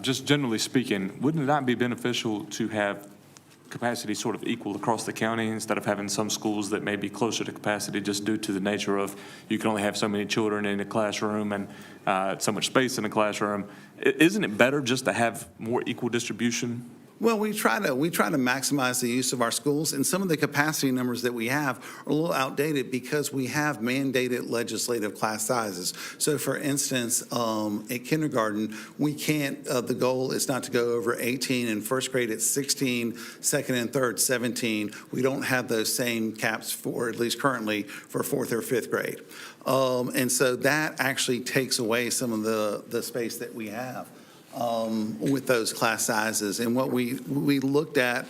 just generally speaking, wouldn't it not be beneficial to have capacity sort of equal across the county instead of having some schools that may be closer to capacity just due to the nature of you can only have so many children in a classroom and so much space in a classroom? Isn't it better just to have more equal distribution? Well, we try to maximize the use of our schools, and some of the capacity numbers that we have are a little outdated because we have mandated legislative class sizes. So for instance, at kindergarten, we can't, the goal is not to go over 18. In first grade, it's 16, second and third, 17. We don't have those same caps for, at least currently, for fourth or fifth grade. And so that actually takes away some of the space that we have with those class sizes. And what we looked at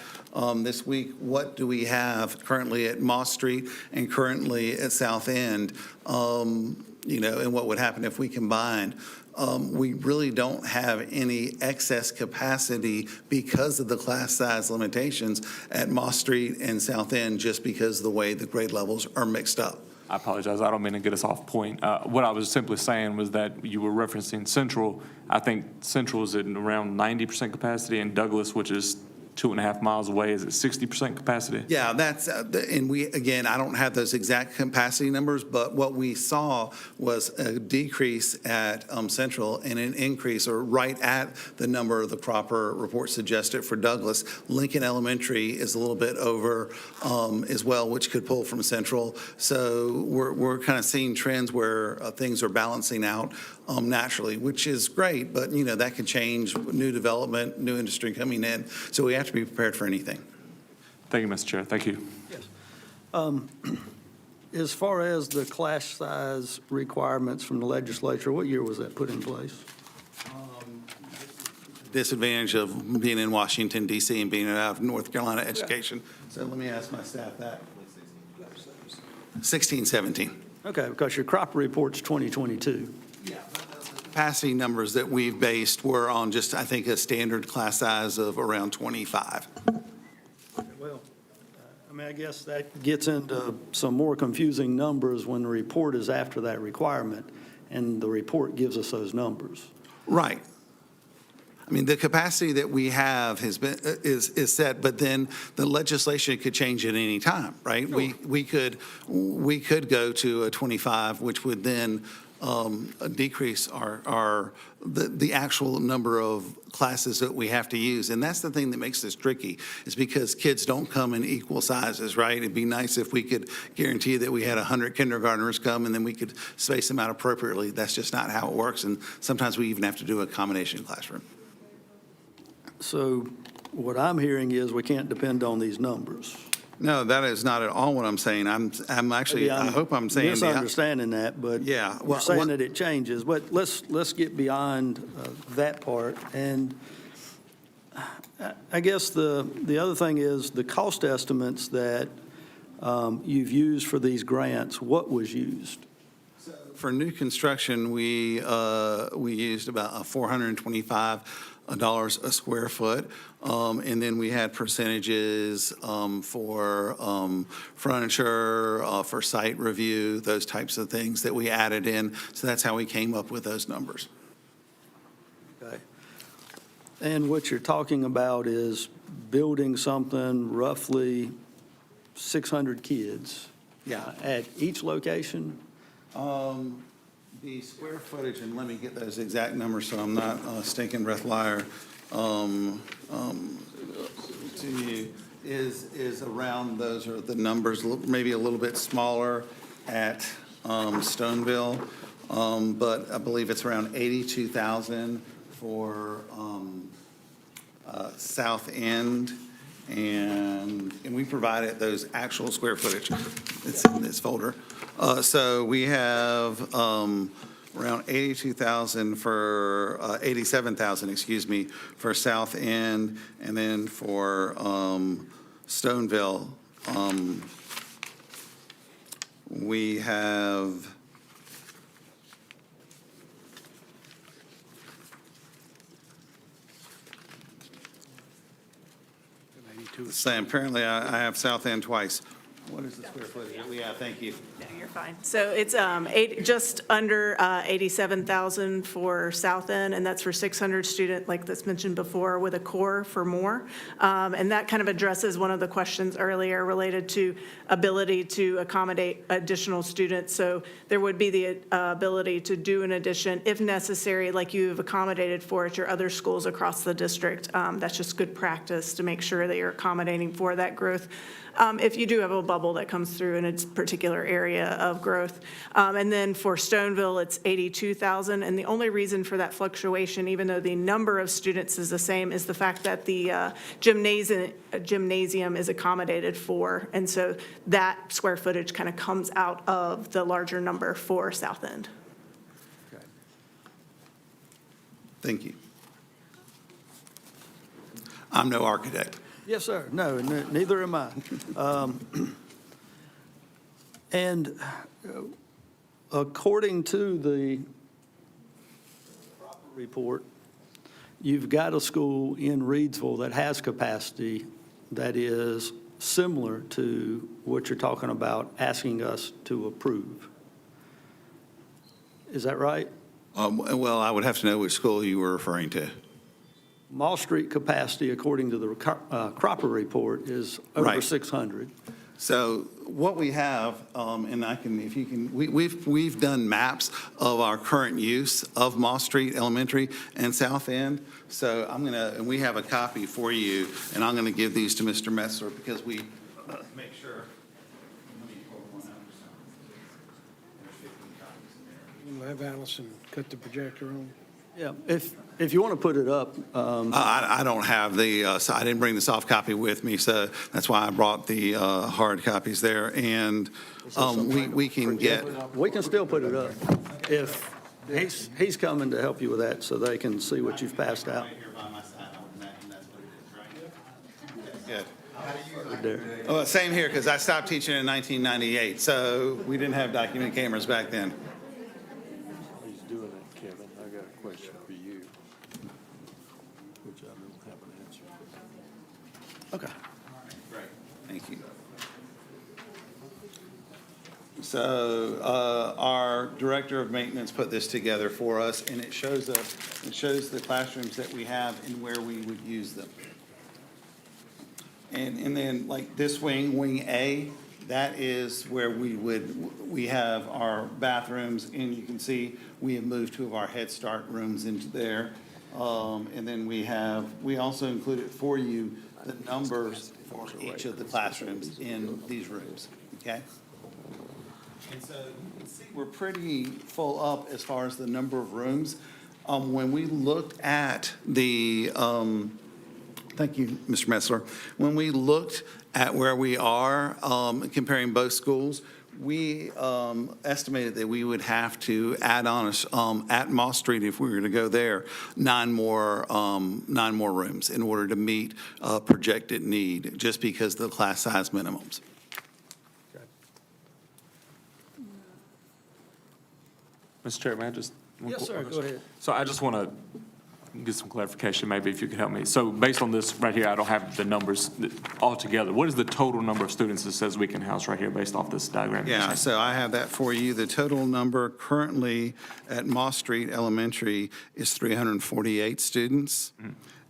this week, what do we have currently at Moss Street and currently at South End, and what would happen if we combined. We really don't have any excess capacity because of the class size limitations at Moss Street and South End, just because of the way the grade levels are mixed up. I apologize. I don't mean to get us off point. What I was simply saying was that you were referencing Central. I think Central is at around 90% capacity, and Douglas, which is 2.5 miles away, is at 60% capacity. Yeah, that's, and again, I don't have those exact capacity numbers, but what we saw was a decrease at Central and an increase, or right at the number the proper report suggested for Douglas. Lincoln Elementary is a little bit over as well, which could pull from Central. So we're kind of seeing trends where things are balancing out naturally, which is great, but that could change, new development, new industry coming in. So we have to be prepared for anything. Thank you, Mr. Chair. Thank you. Yes. As far as the class size requirements from the legislature, what year was that put in place? Disadvantage of being in Washington, D.C. and being out of North Carolina education. So let me ask my staff that. 16, 17. Okay, because your crop report's 2022. Yeah. Capacity numbers that we've based were on just, I think, a standard class size of around 25. Well, I mean, I guess that gets into some more confusing numbers when the report is after that requirement, and the report gives us those numbers. Right. I mean, the capacity that we have has been, is set, but then the legislation could change at any time, right? We could go to a 25, which would then decrease the actual number of classes that we have to use. And that's the thing that makes this tricky, is because kids don't come in equal sizes, right? It'd be nice if we could guarantee that we had 100 kindergartners come and then we could space them out appropriately. That's just not how it works. And sometimes we even have to do a combination classroom. So what I'm hearing is we can't depend on these numbers. No, that is not at all what I'm saying. I'm actually, I hope I'm saying. Misunderstanding that, but Yeah, you're well, saying that it changes. But let's get beyond that part. And I guess the other thing is the cost estimates that you've used for these grants. What was used? For new construction, we used about $425 a square foot. And then we had percentages for furniture, for site review, those types of things that we added in. So that's how we came up with those numbers. Okay. And what you're talking about is building something roughly 600 kids. Yeah. At each location? The square footage, and let me get those exact numbers so I'm not a stinking breath liar, to you, is around, those are the numbers, maybe a little bit smaller at Stoneville, but I believe it's around 82,000 for South End, and we provided those actual square footage. It's in this folder. So we have around 82,000 for, 87,000, excuse me, for South End, and then for Stoneville, we have same. Apparently, I have South End twice. What is the square footage? Yeah, thank you. No, you're fine. So it's just under 87,000 for South End, and that's for 600 student, like that's mentioned before, with a core for more. And that kind of addresses one of the questions earlier related to ability to accommodate additional students. So there would be the ability to do an addition if necessary, like you've accommodated for at your other schools across the district. That's just good practice to make sure that you're accommodating for that growth. If you do have a bubble that comes through in its particular area of growth. And then for Stoneville, it's 82,000. And the only reason for that fluctuation, even though the number of students is the same, is the fact that the gymnasium is accommodated for. And so that square footage kind of comes out of the larger number for South End. Thank you. I'm no architect. Yes, sir. No, neither am I. And according to the report, you've got a school in Reidsville that has capacity that is similar to what you're talking about asking us to approve. Is that right? Well, I would have to know which school you were referring to. Mall Street capacity, according to the Cropper report, is over Right. 600. So what we have, and I can, if you can, we've done maps of our current use of Mall Street Elementary and South End. So and we have a copy for you, and I'm gonna give these to Mr. Metzler because we make sure. Let me pull one out. There's 15 copies in there. We'll have Allison cut the projector on. Yeah, if you want to put it up. I don't have so I didn't bring the soft copy with me, so that's why I brought the hard copies there. And we can get. We can still put it up. If he's coming to help you with that so they can see what you've passed out. Good. Right there. Oh, same here, because I stopped teaching in 1998, so we didn't have document cameras back then. He's doing it, Kevin. I got a question for you, which I don't have an answer for. Okay. Great. Thank you. So our director of maintenance put this together for us, and it shows the classrooms that we have and where we would use them. And then like this wing, Wing A, that is where we have our bathrooms, and you can see we have moved two of our Head Start rooms into there. And then we also included for you the numbers for each of the classrooms in these rooms, okay? And so you can see we're pretty full up as far as the number of rooms. When we looked at the, thank you, Mr. Metzler. When we looked at where we are, comparing both schools, we estimated that we would have to add on at Moss Street, if we were to go there, 9 more rooms in order to meet projected need, just because of the class size minimums. Mr. Chair, may I just? Yes, sir, go ahead. So I just want to get some clarification, maybe if you could help me. So based on this right here, I don't have the numbers all together. What is the total number of students that says we can house right here based off this diagram? Yeah, so I have that for you. The total number currently at Moss Street Elementary is 348 students.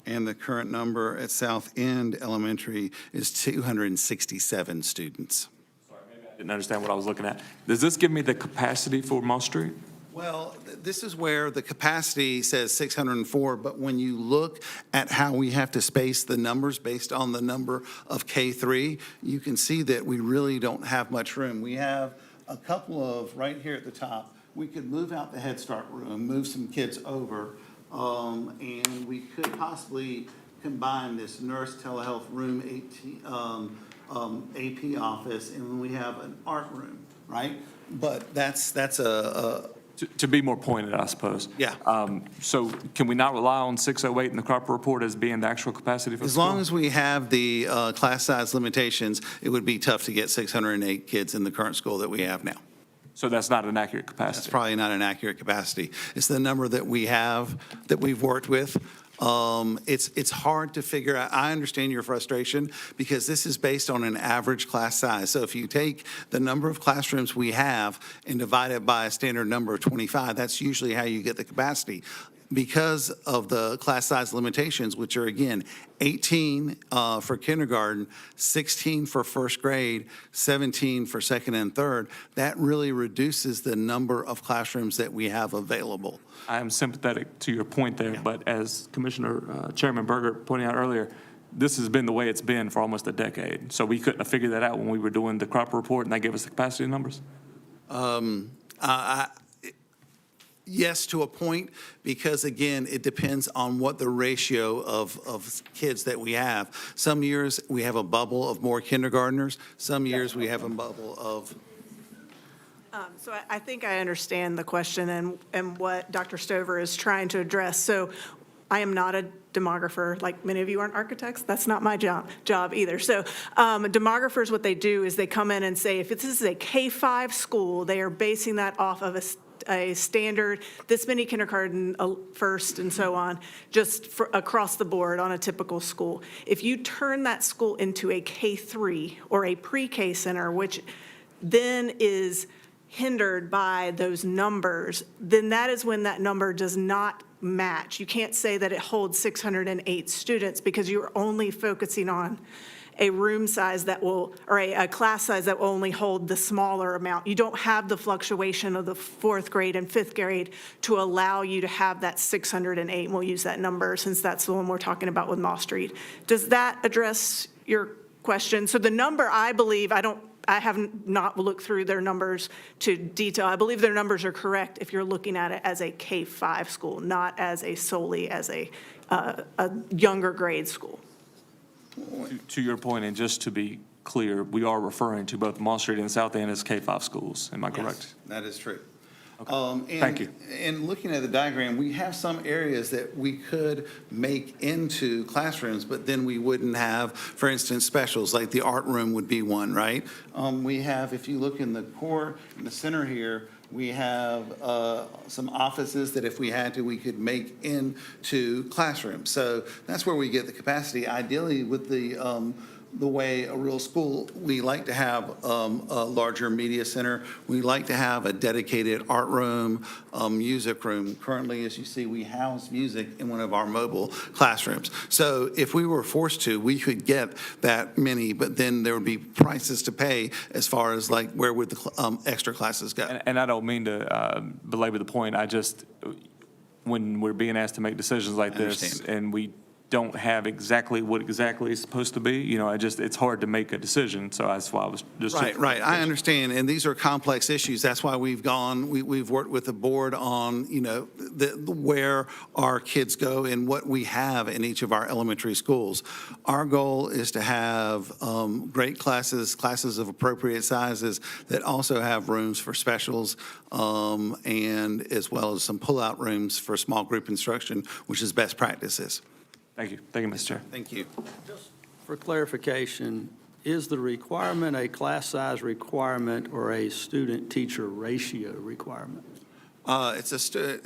And the current number at South End Elementary is 267 students. I didn't understand what I was looking at. Does this give me the capacity for Moss Street? Well, this is where the capacity says 604, but when you look at how we have to space the numbers based on the number of K3, you can see that we really don't have much room. We have a couple of, right here at the top, we could move out the Head Start room, move some kids over, and we could possibly combine this nurse telehealth room, AP office, and then we have an art room, right? But that's a To be more pointed, I suppose. Yeah. So can we not rely on 608 in the Cropper report as being the actual capacity for the As school? long as we have the class size limitations, it would be tough to get 608 kids in the current school that we have now. So that's not an accurate That's capacity? probably not an accurate capacity. It's the number that we have, that we've worked with. It's hard to figure out. I understand your frustration because this is based on an average class size. So if you take the number of classrooms we have and divide it by a standard number of 25, that's usually how you get the capacity. Because of the class size limitations, which are again 18 for kindergarten, 16 for first grade, 17 for second and third, that really reduces the number of classrooms that we have available. I am sympathetic to your point there, but as Commissioner Chairman Berger pointed out earlier, this has been the way it's been for almost a decade. So we couldn't have figured that out when we were doing the Cropper report and they gave us the capacity numbers? Yes, to a point, because again, it depends on what the ratio of kids that we have. Some years, we have a bubble of more kindergartners. Some years, we have a bubble of. So I think I understand the question and what Dr. Stover is trying to address. So I am not a demographer, like many of you aren't architects. That's not my job either. So demographers, what they do is they come in and say, if this is a K-5 school, they are basing that off of a standard, this many kindergarten first and so on, just for across the board on a typical school. If you turn that school into a K3 or a pre-K center, which then is hindered by those numbers, then that is when that number does not match. You can't say that it holds 608 students because you're only focusing on a room size that will, or a class size that will only hold the smaller amount. You don't have the fluctuation of the fourth grade and fifth grade to allow you to have that 608. We'll use that number since that's the one we're talking about with Moss Street. Does that address your question? So the number, I believe, I have not looked through their numbers to detail. I believe their numbers are correct if you're looking at it as a K-5 school, not as solely as a younger grade school. To your point, and just to be clear, we are referring to both Moss Street and South End as K-5 schools. Am I correct? Yes, that is true. Thank you. And looking at the diagram, we have some areas that we could make into classrooms, but then we wouldn't have, for instance, specials, like the art room would be one, right? We have, if you look in the core, in the center here, we have some offices that if we had to, we could make into classrooms. So that's where we get the capacity. Ideally, with the the way a real school, we like to have a larger media center. We like to have a dedicated art room, music room. Currently, as you see, we house music in one of our mobile classrooms. So if we were forced to, we could get that many, but then there would be prices to pay as far as like where would the extra classes go. And I don't mean to belabor the point. I just, when we're being asked to make decisions like this, understand. and we don't have exactly what exactly is supposed to be, it's hard to make a decision. So that's why I was just. Right. I understand, and these are complex issues. That's why we've worked with the board on, where our kids go and what we have in each of our elementary schools. Our goal is to have great classes of appropriate sizes that also have rooms for specials, and as well as some pull-out rooms for small group instruction, which is best practices. Thank you. Thank you, Mr. Chair. Thank you. For clarification, is the requirement a class size requirement or a student-teacher ratio requirement? It's a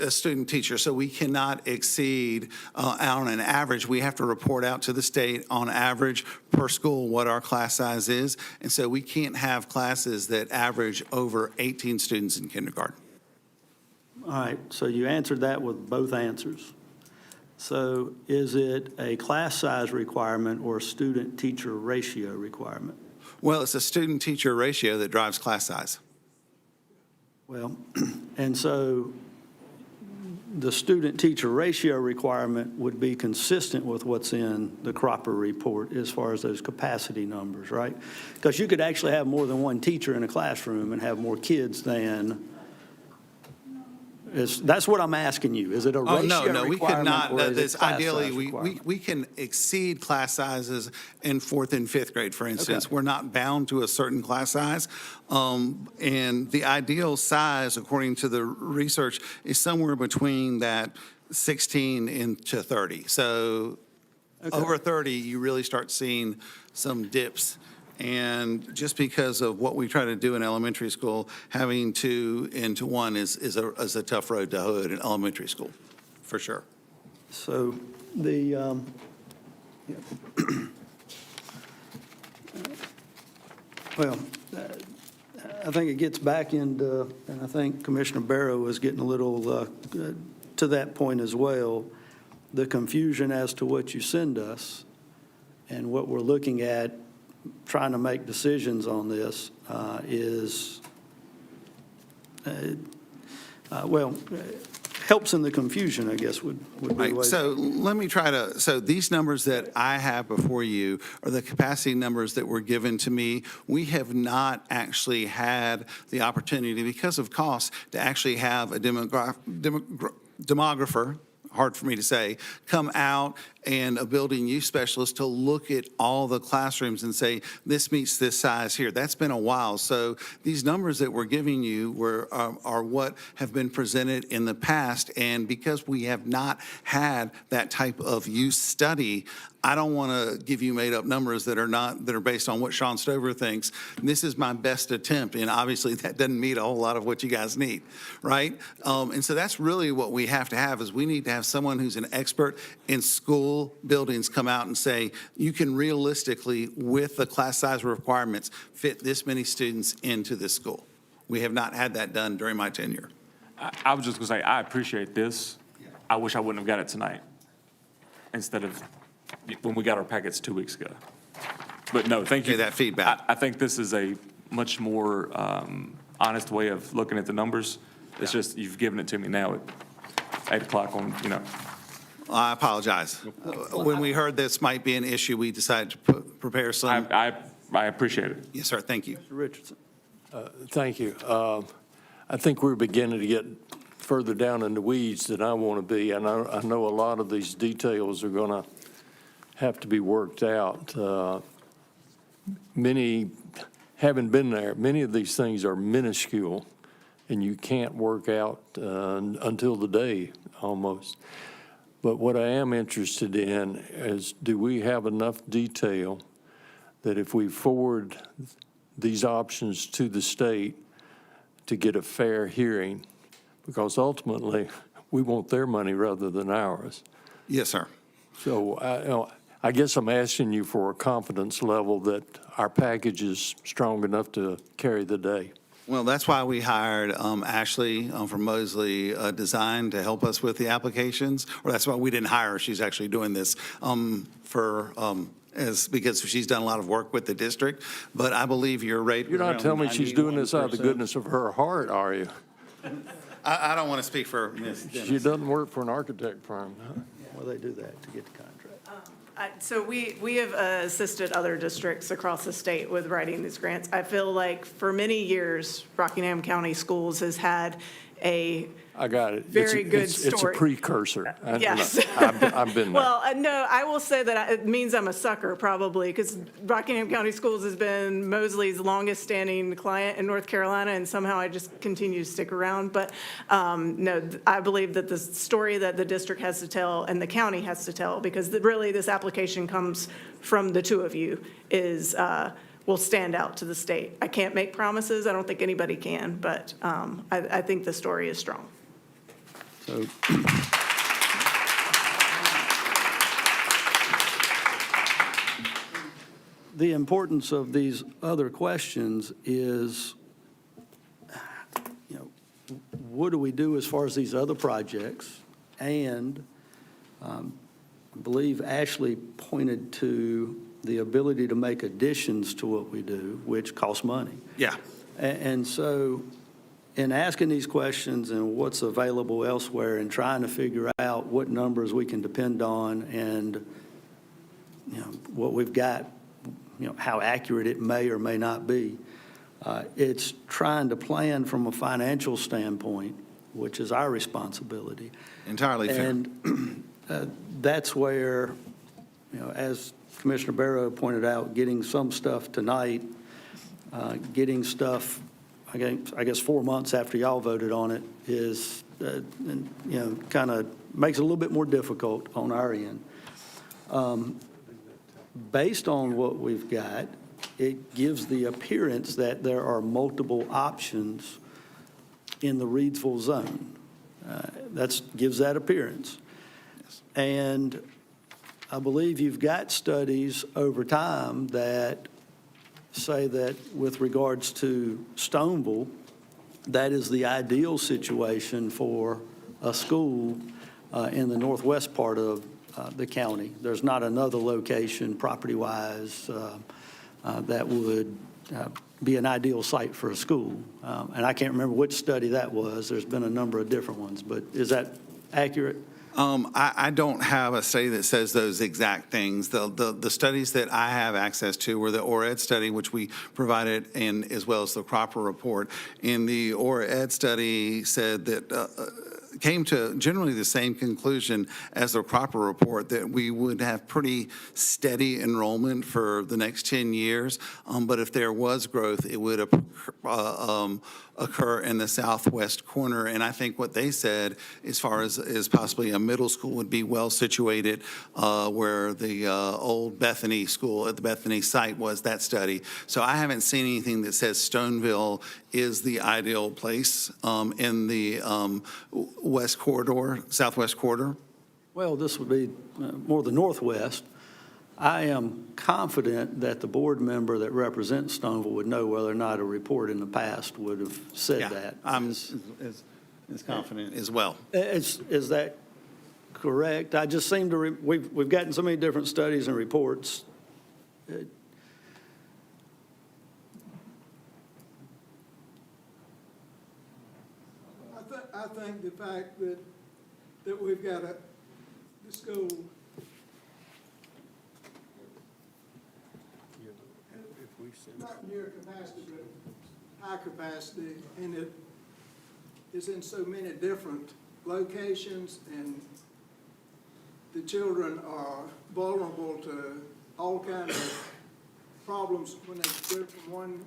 student teacher, so we cannot exceed, on an average, we have to report out to the state on average per school what our class size is. And so we can't have classes that average over 18 students in kindergarten. All right, so you answered that with both answers. So is it a class size requirement or a student-teacher ratio requirement? Well, it's a student-teacher ratio that drives class size. Well, and so the student-teacher ratio requirement would be consistent with what's in the Cropper report as far as those capacity numbers, right? Because you could actually have more than one teacher in a classroom and have more kids than. That's what I'm asking you. Is it a ratio No, we could requirement not. or is it This, class ideally, size we requirement? can exceed class sizes in fourth and fifth grade, for instance. Okay. We're not bound to a certain class size. And the ideal size, according to the research, is somewhere between that 16 into 30. So over 30, you really start seeing some dips. And just because of what we try to do in elementary school, having 2 into 1 is a tough road to hoe in elementary school, for sure. So the, well, I think it gets back into, and I think Commissioner Barrow was getting a little to that point as well, the confusion as to what you send us and what we're looking at, trying to make decisions on this is, helps in the confusion, I guess, would be the Right, way. so let me try to, so these numbers that I have before you are the capacity numbers that were given to me. We have not actually had the opportunity, because of cost, to actually have a demographer, hard for me to say, come out and a building use specialist to look at all the classrooms and say, this meets this size here. That's been a while. So these numbers that we're giving you are what have been presented in the past. And because we have not had that type of use study, I don't want to give you made-up numbers that are based on what Sean Stover thinks. This is my best attempt, and obviously that doesn't meet a whole lot of what you guys need, right? And so that's really what we have to have, is we need to have someone who's an expert in school buildings come out and say, you can realistically, with the class size requirements, fit this many students into this school. We have not had that done during my tenure. I was just going to say, I appreciate this. I wish I wouldn't have got it tonight instead of when we got our packets 2 weeks ago. But no, thank you. Okay, that feedback. I think this is a much more honest way of looking at the numbers. It's just, you've given it to me now at 8 o'clock on, I apologize. When we heard this might be an issue, we decided to prepare some. I appreciate it. Yes, sir, thank you. Mr. Richardson. Thank you. I think we're beginning to get further down in the weeds than I want to be, and I know a lot of these details are going to have to be worked out. Many, having been there, many of these things are minuscule, and you can't work out until the day, almost. But what I am interested in is, do we have enough detail that if we forward these options to the state to get a fair hearing, because ultimately we want their money rather than ours. Yes, sir. So I guess I'm asking you for a confidence level that our package is strong enough to carry the day. Well, that's why we hired Ashley from Mosley Design to help us with the applications, or that's why we didn't hire her. She's actually doing this because she's done a lot of work with the district. But I believe your rate. You're not telling me she's doing this out of the goodness of her heart, are you? I don't want to speak for Ms. Dennis. She doesn't work for an architect firm, huh? Well, they do that to get the contract. So we have assisted other districts across the state with writing these grants. I feel like for many years, Rockingham County Schools has had a I got it. very good It's a story. precursor. Yes. I've been there. Well, no, I will say that it means I'm a sucker probably because Rockingham County Schools has been Mosley's longest standing client in North Carolina, and somehow I just continue to stick around. But no, I believe that the story that the district has to tell and the county has to tell, because really this application comes from the two of you, will stand out to the state. I can't make promises. I don't think anybody can, but I think the story is strong. So the importance of these other questions is, what do we do as far as these other projects? And I believe Ashley pointed to the ability to make additions to what we do, which costs money. Yeah. And so in asking these questions and what's available elsewhere and trying to figure out what numbers we can depend on and, what we've got, how accurate it may or may not be, it's trying to plan from a financial standpoint, which is our responsibility. Entirely fair. And that's where, as Commissioner Barrow pointed out, getting some stuff tonight, getting stuff, I guess 4 months after y'all voted on it is, kind of makes it a little bit more difficult on our end. Based on what we've got, it gives the appearance that there are multiple options in the Reidsville zone. That gives that appearance. And I believe you've got studies over time that say that with regards to Stoneville, that is the ideal situation for a school in the northwest part of the county. There's not another location property-wise that would be an ideal site for a school. And I can't remember which study that was. There's been a number of different ones, but is that accurate? I don't have a study that says those exact things. The studies that I have access to were the ORED study, which we provided, and as well as the Cropper report. And the ORED study said that came to generally the same conclusion as the Cropper report, that we would have pretty steady enrollment for the next 10 years. But if there was growth, it would occur in the southwest corner. And I think what they said, as far as possibly a middle school, would be well situated where the old Bethany school at the Bethany site was, that study. So I haven't seen anything that says Stoneville is the ideal place in the west corridor, southwest corridor. Well, this would be more the northwest. I am confident that the board member that represents Stoneville would know whether or not a report in the past would have said that. I'm as confident as well. Is that correct? I just seem to, we've gotten so many different studies and reports. I think the fact that we've got the school not near capacity, but high capacity, and it is in so many different locations, and the children are vulnerable to all kinds of problems when they go from one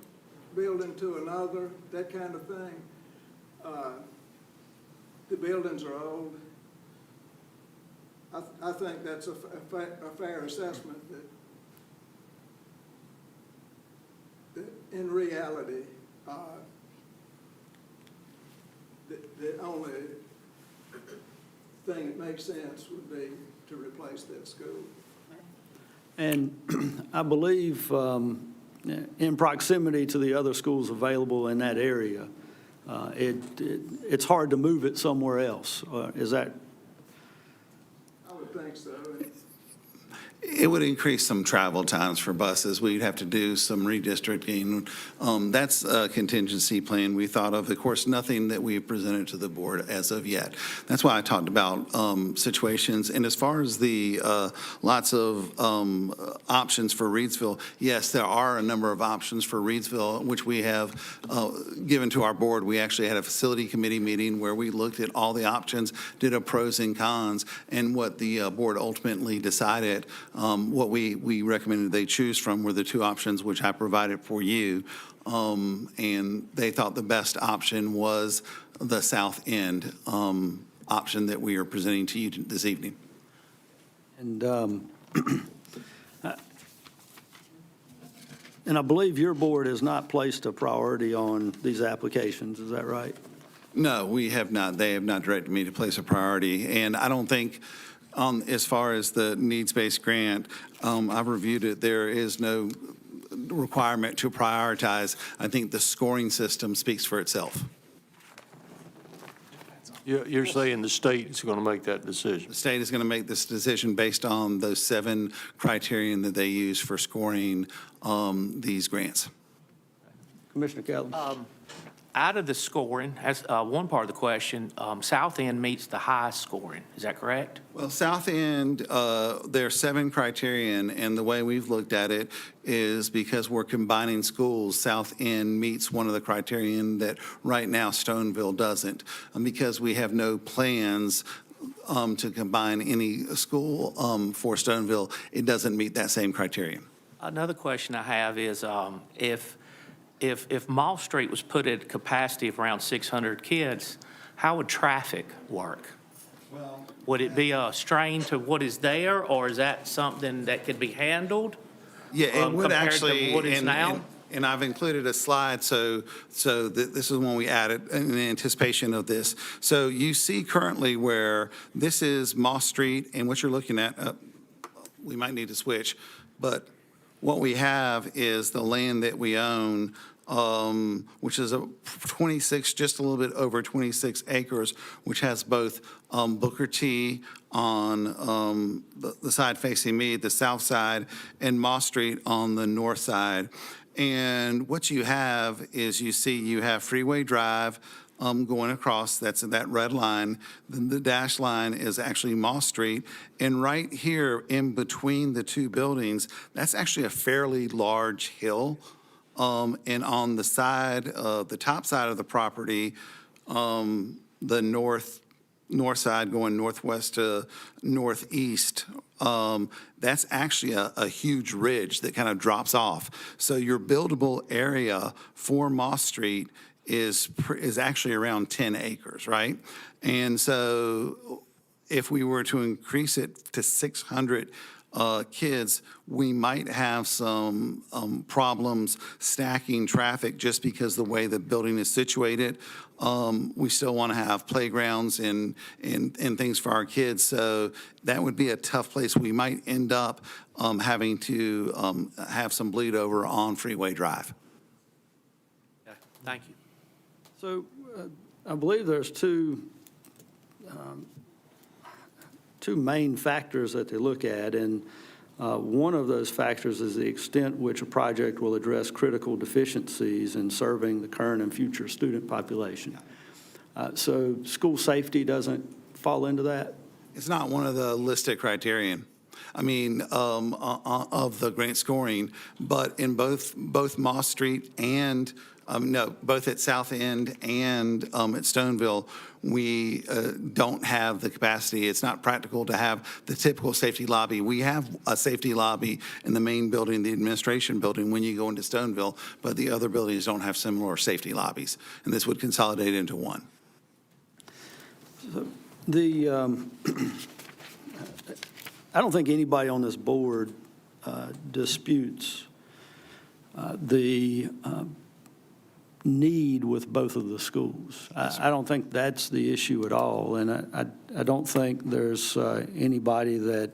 building to another, that kind of thing. The buildings are old. I think that's a fair assessment that in reality, the only thing that makes sense would be to replace that school. And I believe in proximity to the other schools available in that area, it's hard to move it somewhere else. Is that? I would think so. It would increase some travel times for buses. We'd have to do some redistricting. That's a contingency plan we thought of. Of course, nothing that we presented to the board as of yet. That's why I talked about situations. And as far as the lots of options for Reidsville, yes, there are a number of options for Reidsville, which we have given to our board. We actually had a facility committee meeting where we looked at all the options, did a pros and cons, and what the board ultimately decided. What we recommended they choose from were the two options which I provided for you. And they thought the best option was the south end option that we are presenting to you this evening. And and I believe your board has not placed a priority on these applications. Is that right? No, we have not. They have not directed me to place a priority. And I don't think, as far as the needs-based grant, I've reviewed it. There is no requirement to prioritize. I think the scoring system speaks for itself. You're saying the state is going to make that decision? The state is going to make this decision based on those 7 criterion that they use for scoring these grants. Commissioner Kelly? Out of the scoring, as one part of the question, South End meets the highest scoring. Is that correct? Well, South End, there are 7 criterion, and the way we've looked at it is because we're combining schools, South End meets one of the criterion that right now Stoneville doesn't, because we have no plans to combine any school for Stoneville. It doesn't meet that same criterion. Another question I have is if Mall Street was put at a capacity of around 600 kids, how would traffic work? Well, would it be a strain to what is there, or is that something that could be handled? Yeah, it would compared actually, to what is now? and I've included a slide, so this is one we added in anticipation of this. So you see currently where this is Moss Street, and what you're looking at, we might need to switch, but what we have is the land that we own, which is a 26, just a little bit over 26 acres, which has both Booker T on the side facing me, the south side, and Moss Street on the north side. And what you have is you have Freeway Drive going across, that's that red line. Then the dash line is actually Moss Street. And right here in between the two buildings, that's actually a fairly large hill. And on the side, the top side of the property, the north side going northwest to northeast, that's actually a huge ridge that kind of drops off. So your buildable area for Moss Street is actually around 10 acres, right? And so if we were to increase it to 600 kids, we might have some problems stacking traffic just because the way the building is situated. We still want to have playgrounds and things for our kids, so that would be a tough place. We might end up having to have some bleed over on Freeway Drive. Okay, thank you. So I believe there's two main factors that they look at, and one of those factors is the extent which a project will address critical deficiencies in serving the current and future student population. So school safety doesn't fall into that? It's not one of the listed criterion. I mean, of the grant scoring, but in both Moss Street and both at South End and at Stoneville, we don't have the capacity. It's not practical to have the typical safety lobby. We have a safety lobby in the main building, the administration building, when you go into Stoneville, but the other buildings don't have similar safety lobbies, and this would consolidate into one. So I don't think anybody on this board disputes the need with both of the schools. I don't think that's the issue at all, and I don't think there's anybody that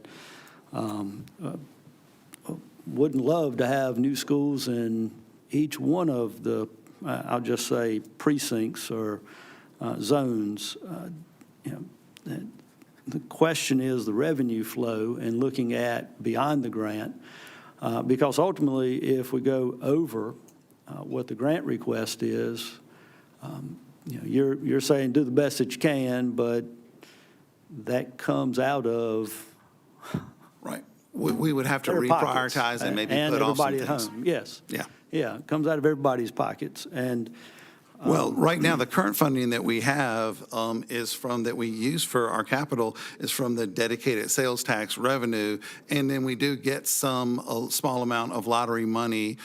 wouldn't love to have new schools in each one of the, I'll just say, precincts or zones. The question is the revenue flow and looking at beyond the grant, because ultimately, if we go over what the grant request is, you're saying do the best that you can, but that comes out of Right. We would have to their pockets reprioritize and maybe put off some everybody at things. home. Yes. Yeah. Yeah, it comes out of everybody's pockets, and Well, right now, the current funding that we have is from, that we use for our capital, is from the dedicated sales tax revenue. And then we do get a small amount of lottery money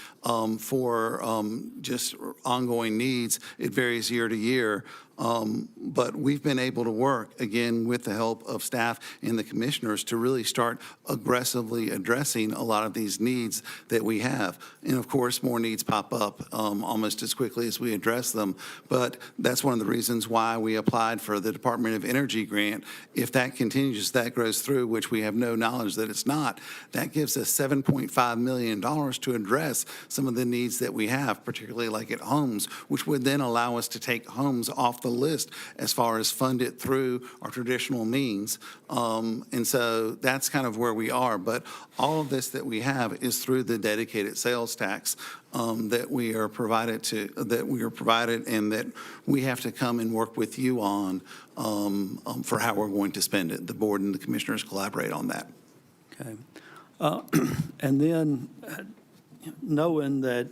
for just ongoing needs. It varies year to year. But we've been able to work, again, with the help of staff and the commissioners to really start aggressively addressing a lot of these needs that we have. And of course, more needs pop up almost as quickly as we address them. But that's one of the reasons why we applied for the Department of Energy grant. If that continues, that grows through, which we have no knowledge that it's not, that gives us $7.5 million to address some of the needs that we have, particularly like at homes, which would then allow us to take homes off the list as far as fund it through our traditional means. And so that's kind of where we are. But all of this that we have is through the dedicated sales tax that we are provided and that we have to come and work with you on for how we're going to spend it. The board and the commissioners collaborate on that. Okay. And then knowing that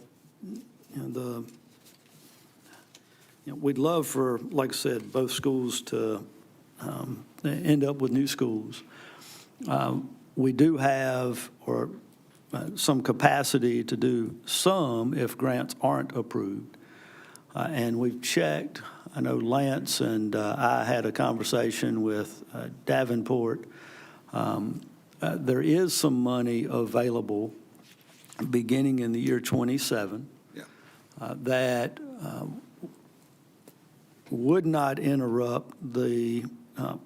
we'd love for, like I said, both schools to end up with new schools. We do have some capacity to do some if grants aren't approved. And we've checked. I know Lance and I had a conversation with Davenport. There is some money available beginning in the year 27 that would not interrupt the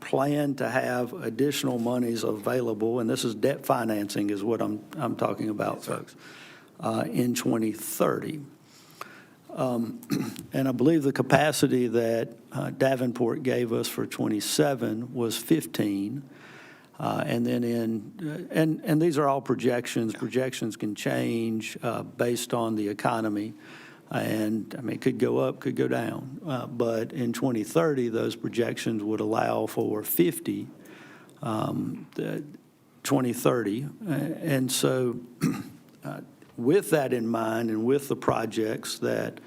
plan to have additional monies available, and this is debt financing is what I'm talking about, folks, in 2030. And I believe the capacity that Davenport gave us for 27 was 15. And then and these are all projections. Projections can change based on the economy. And, I mean, it could go up, could go down. But in 2030, those projections would allow for 50, 2030. And so with that in mind and with the projects that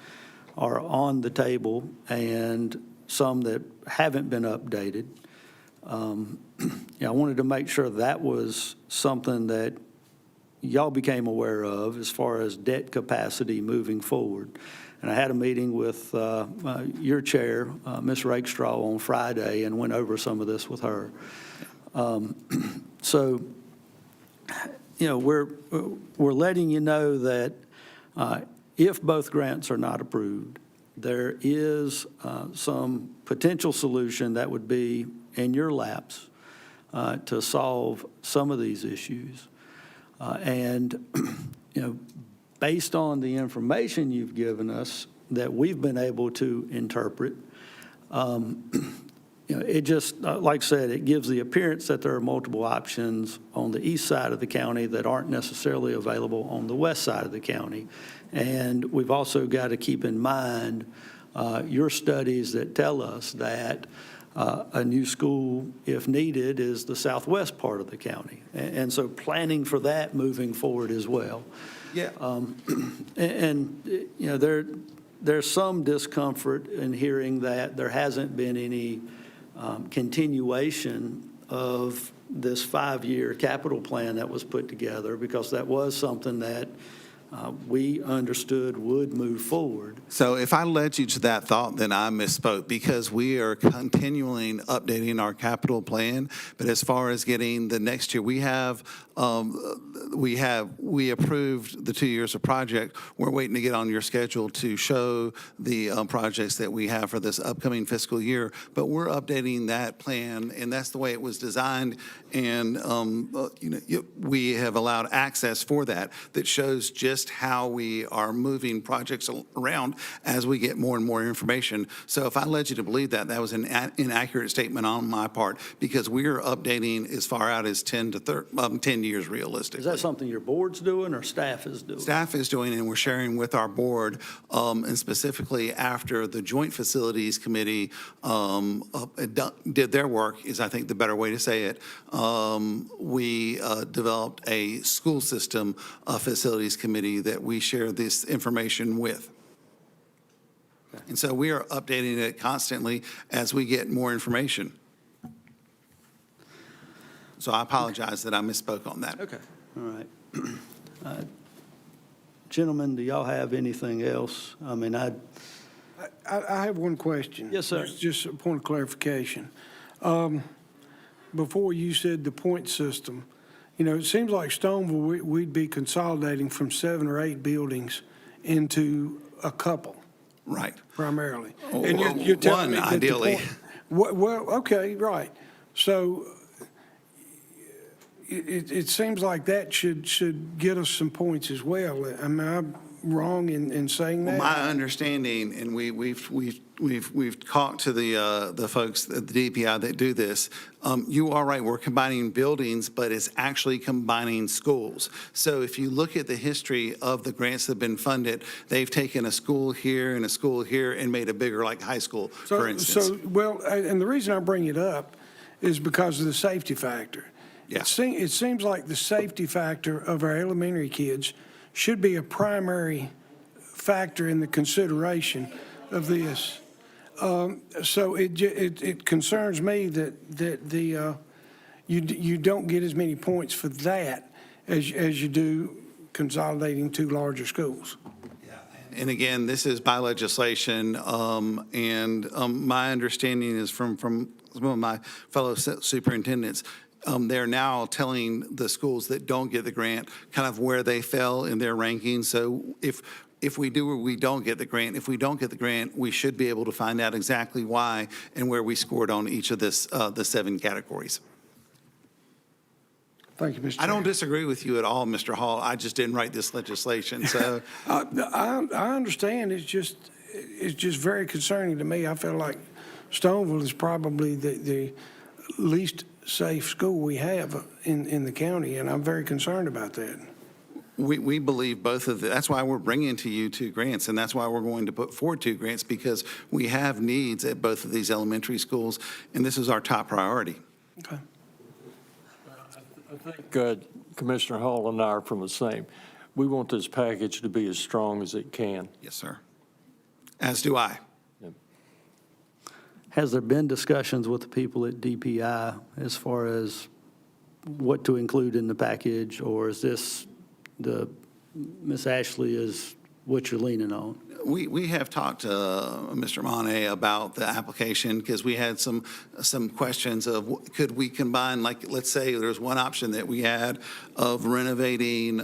are on the table and some that haven't been updated, I wanted to make sure that was something that y'all became aware of as far as debt capacity moving forward. And I had a meeting with your chair, Ms. Rakestraw, on Friday and went over some of this with her. So, we're letting you know that if both grants are not approved, there is some potential solution that would be in your laps to solve some of these issues. And, based on the information you've given us that we've been able to interpret, it just, like I said, it gives the appearance that there are multiple options on the east side of the county that aren't necessarily available on the west side of the county. And we've also got to keep in mind your studies that tell us that a new school, if needed, is the southwest part of the county. And so planning for that moving forward as well. Yeah. There's some discomfort in hearing that there hasn't been any continuation of this 5-year capital plan that was put together, because that was something that we understood would move forward. So if I led you to that thought, then I misspoke, because we are continually updating our capital plan. But as far as getting the next year, we approved the 2 years of project. We're waiting to get on your schedule to show the projects that we have for this upcoming fiscal year. But we're updating that plan, and that's the way it was designed. And we have allowed access for that shows just how we are moving projects around as we get more and more information. So if I led you to believe that, that was an inaccurate statement on my part, because we are updating as far out as 10 years realistically. Is that something your board's doing or staff is doing? Staff is doing, and we're sharing with our board, and specifically after the Joint Facilities Committee did their work, is I think the better way to say it. We developed a school system facilities committee that we share this information with. And so we are updating it constantly as we get more information. So I apologize that I misspoke on that. Okay. All right. Gentlemen, do y'all have anything else? I mean, I have one question. Yes, sir. It's just a point of clarification. Before you said the point system, it seems like Stoneville, we'd be consolidating from 7 or 8 buildings into a couple. Right. Primarily. Oh, And you're telling one, me that the ideally. Well, okay, right. So it seems like that should get us some points as well. Am I wrong in saying that? My understanding, and we've talked to the folks at the DPI that do this. You are right. We're combining buildings, but it's actually combining schools. So if you look at the history of the grants that have been funded, they've taken a school here and a school here and made a bigger, like high school, for instance. And the reason I bring it up is because of the safety factor. Yeah. It seems like the safety factor of our elementary kids should be a primary factor in the consideration of this. So it concerns me that you don't get as many points for that as you do consolidating 2 larger schools. And again, this is by legislation, and my understanding is from some of my fellow superintendents, they're now telling the schools that don't get the grant kind of where they fell in their ranking. So if we do or we don't get the grant, if we don't get the grant, we should be able to find out exactly why and where we scored on each of the 7 categories. Thank you, Mr. I don't Chair. disagree with you at all, Mr. Hall. I just didn't write this legislation, so. I understand. It's just very concerning to me. I feel like Stoneville is probably the least safe school we have in the county, and I'm very concerned about that. We believe both of that's why we're bringing to you 2 grants, and that's why we're going to put forward 2 grants, because we have needs at both of these elementary schools, and this is our top priority. Okay. I think Commissioner Hall and I are from the same. We want this package to be as strong as it can. Yes, sir. As do I. Has there been discussions with the people at DPI as far as what to include in the package, or is this Ms. Ashley is what you're leaning on? We have talked to Mr. Monet about the application, because we had some questions of could we combine, like, let's say there's one option that we had of renovating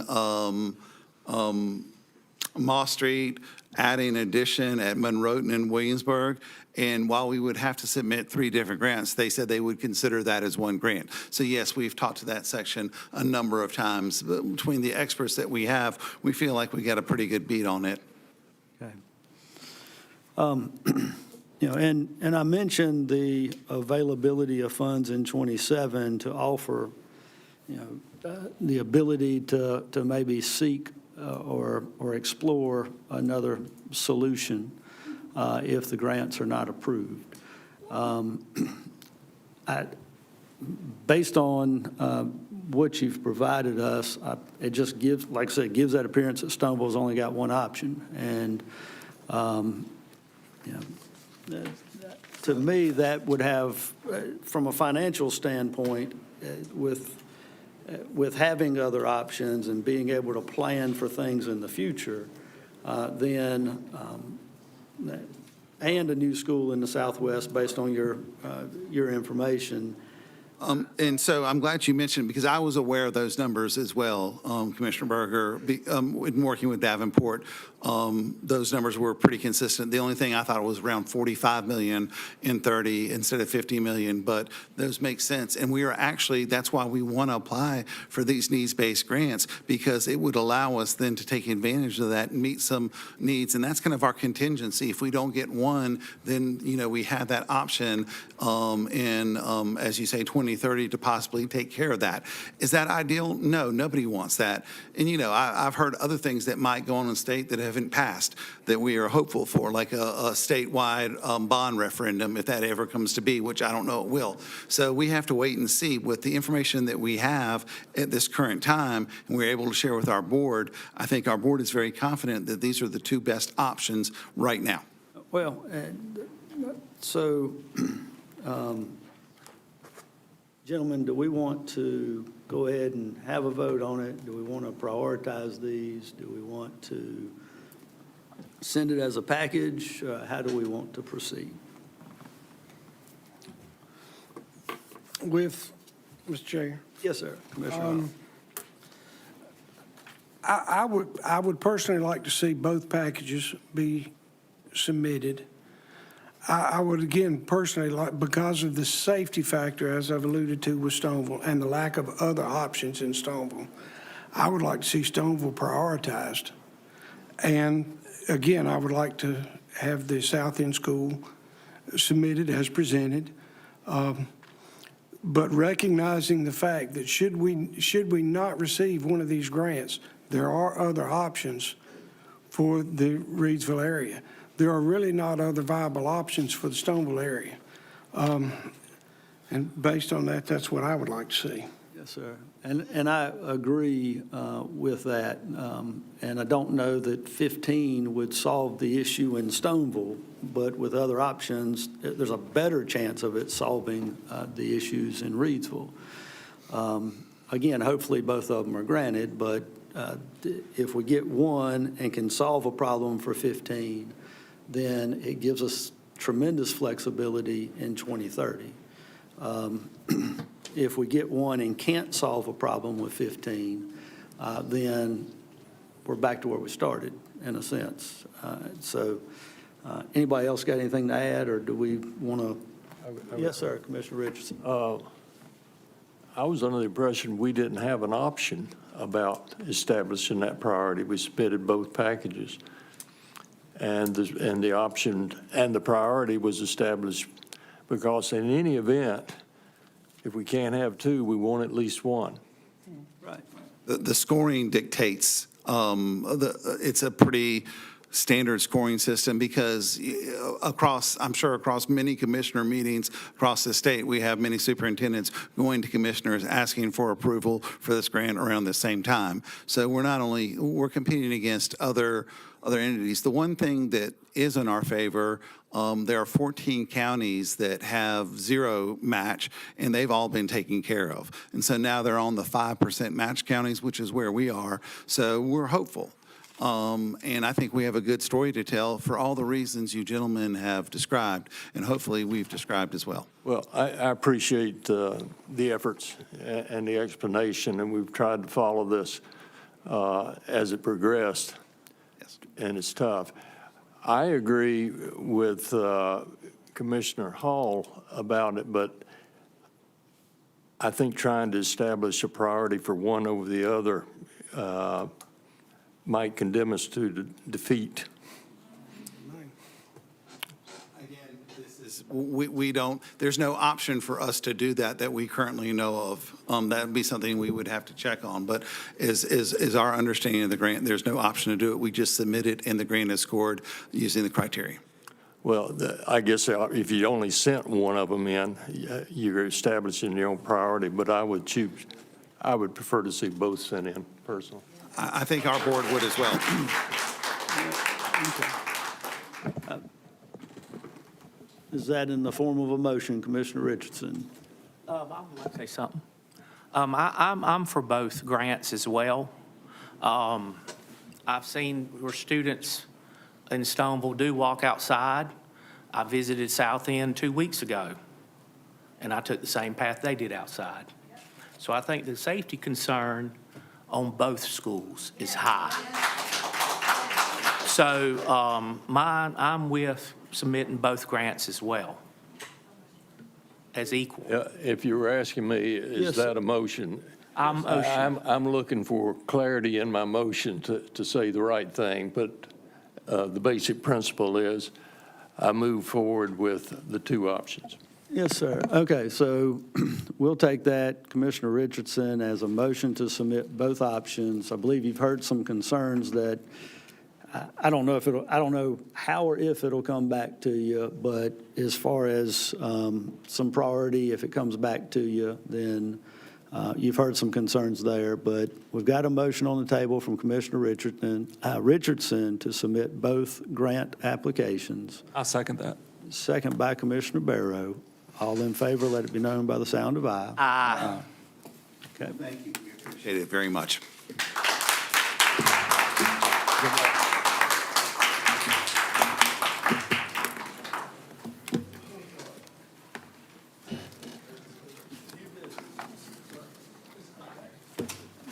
Moss Street, adding addition at Monroe and Williamsburg. And while we would have to submit 3 different grants, they said they would consider that as one grant. So yes, we've talked to that section a number of times. But between the experts that we have, we feel like we got a pretty good beat on it. Okay. And I mentioned the availability of funds in 27 to offer, the ability to maybe seek or explore another solution if the grants are not approved. Based on what you've provided us, it just gives, like I said, gives that appearance that Stoneville's only got one option. And to me, that would have, from a financial standpoint, with with having other options and being able to plan for things in the future, and a new school in the Southwest based on your information. And so I'm glad you mentioned it, because I was aware of those numbers as well, Commissioner Berger. In working with Davenport, those numbers were pretty consistent. The only thing I thought was around 45 million in 30 instead of 50 million, but those make sense. And we are actually, that's why we want to apply for these needs-based grants, because it would allow us then to take advantage of that and meet some needs. And that's kind of our contingency. If we don't get one, then, we have that option as you say, 2030 to possibly take care of that. Is that ideal? No, nobody wants that. And, I've heard other things that might go on in the state that haven't passed that we are hopeful for, like a statewide bond referendum, if that ever comes to be, which I don't know it will. So we have to wait and see. With the information that we have at this current time, and we're able to share with our board, I think our board is very confident that these are the two best options right now. Well, so, gentlemen, do we want to go ahead and have a vote on it? Do we want to prioritize these? Do we want to send it as a package? How do we want to proceed? Mr. Chair. Yes, sir, Commissioner Hall. I would personally like to see both packages be submitted. I would, again, personally like, because of the safety factor, as I've alluded to with Stoneville, and the lack of other options in Stoneville, I would like to see Stoneville prioritized. And again, I would like to have the South End School submitted as presented. But recognizing the fact that should we not receive one of these grants, there are other options for the Reidsville area. There are really not other viable options for the Stoneville area. And based on that, that's what I would like to see. Yes, sir. And I agree with that. And I don't know that 15 would solve the issue in Stoneville, but with other options, there's a better chance of it solving the issues in Reidsville. Again, hopefully both of them are granted, but if we get one and can solve a problem for 15, then it gives us tremendous flexibility in 2030. If we get one and can't solve a problem with 15, then we're back to where we started, in a sense. So anybody else got anything to add, or do we want to? Yes, sir, Commissioner Richardson. I was under the impression we didn't have an option about establishing that priority. We submitted both packages. And the option and the priority was established because in any event, if we can't have two, we want at least one. Right. The scoring dictates, it's a pretty standard scoring system, because I'm sure across many commissioner meetings across the state, we have many superintendents going to commissioners asking for approval for this grant around the same time. So we're competing against other entities. The one thing that is in our favor, there are 14 counties that have zero match, and they've all been taken care of. And so now they're on the 5% match counties, which is where we are. So we're hopeful. And I think we have a good story to tell for all the reasons you gentlemen have described, and hopefully we've described as well. Well, I appreciate the efforts and the explanation, and we've tried to follow this as it progressed. Yes. And it's tough. I agree with Commissioner Hall about it, but I think trying to establish a priority for one over the other might condemn us to defeat. Again, this is, we don't, there's no option for us to do that we currently know of. That'd be something we would have to check on, but is our understanding of the grant, there's no option to do it. We just submit it and the grant is scored using the criteria. Well, I guess if you only sent one of them in, you're establishing your own priority, but I would prefer to see both sent in personally. I think our board would as well. Is that in the form of a motion, Commissioner Richardson? I would like to say something. I'm for both grants as well. I've seen where students in Stoneville do walk outside. I visited South End 2 weeks ago, and I took the same path they did outside. So I think the safety concern on both schools is high. So I'm with submitting both grants as well, as equal. If you were asking me, is Yes, sir. that a motion? I'm I'm looking for clarity in my motion to say the right thing, but the basic principle is I move forward with the two options. Yes, sir. Okay, so we'll take that, Commissioner Richardson, as a motion to submit both options. I believe you've heard some concerns that, I don't know how or if it'll come back to you, but as far as some priority, if it comes back to you, then you've heard some concerns there. But we've got a motion on the table from Commissioner Richardson to submit both grant applications. I second that. Second by Commissioner Barrow. All in favor, let it be known by the sound of aye. Aye. Okay. Thank you. We appreciate it very much.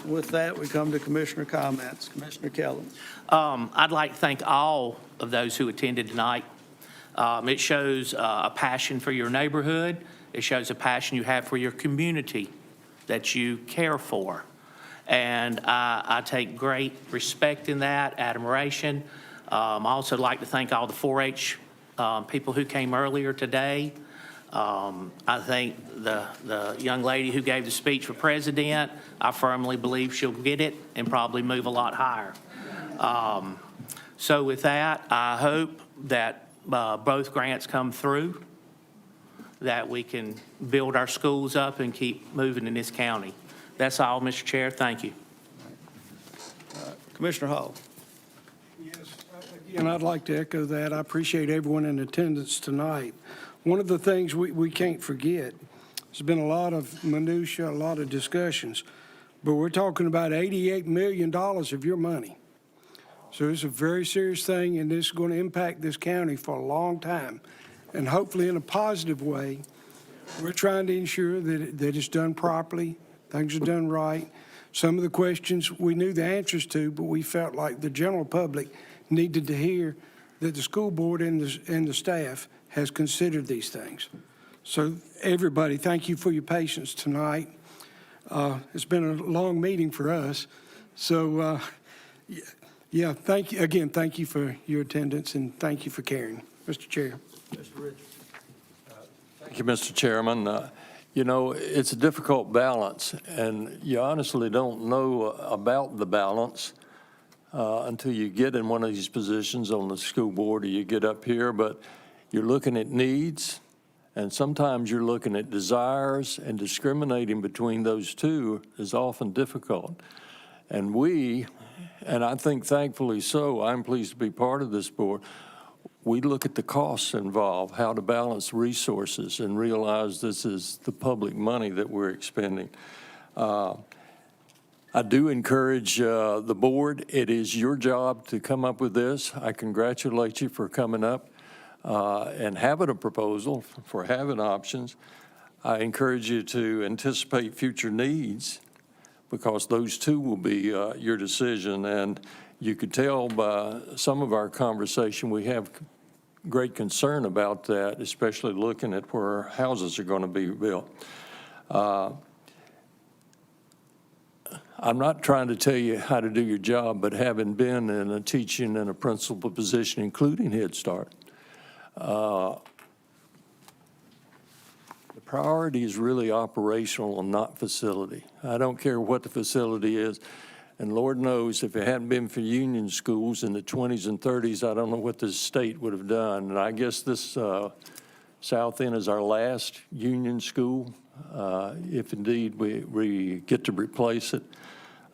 With that, we come to Commissioner comments. Commissioner Kelly. I'd like to thank all of those who attended tonight. It shows a passion for your neighborhood. It shows a passion you have for your community that you care for. And I take great respect in that, admiration. I also like to thank all the 4-H people who came earlier today. I think the young lady who gave the speech for president, I firmly believe she'll get it and probably move a lot higher. So with that, I hope that both grants come through, that we can build our schools up and keep moving in this county. That's all, Mr. Chair. Thank you. Commissioner Hall. Yes, again, I'd like to echo that. I appreciate everyone in attendance tonight. One of the things we can't forget, there's been a lot of minutia, a lot of discussions, but we're talking about $88 million of your money. So it's a very serious thing, and this is going to impact this county for a long time. And hopefully in a positive way, we're trying to ensure that it's done properly, things are done right. Some of the questions we knew the answers to, but we felt like the general public needed to hear that the school board and the staff has considered these things. So everybody, thank you for your patience tonight. It's been a long meeting for us. So yeah, thank you. Again, thank you for your attendance and thank you for caring. Mr. Chair. Mr. Richardson. Thank you, Mr. Chairman. You know, it's a difficult balance, and you honestly don't know about the balance until you get in one of these positions on the school board or you get up here. But you're looking at needs, and sometimes you're looking at desires, and discriminating between those two is often difficult. And I think thankfully so, I'm pleased to be part of this board, we look at the costs involved, how to balance resources, and realize this is the public money that we're expending. I do encourage the board. It is your job to come up with this. I congratulate you for coming up and having a proposal, for having options. I encourage you to anticipate future needs, because those two will be your decision. And you could tell by some of our conversation, we have great concern about that, especially looking at where houses are going to be built. I'm not trying to tell you how to do your job, but having been in a teaching and a principal position, including Head Start, the priority is really operational and not facility. I don't care what the facility is. And Lord knows, if it hadn't been for union schools in the 20s and 30s, I don't know what this state would have done. And I guess this South End is our last union school, if indeed we get to replace it.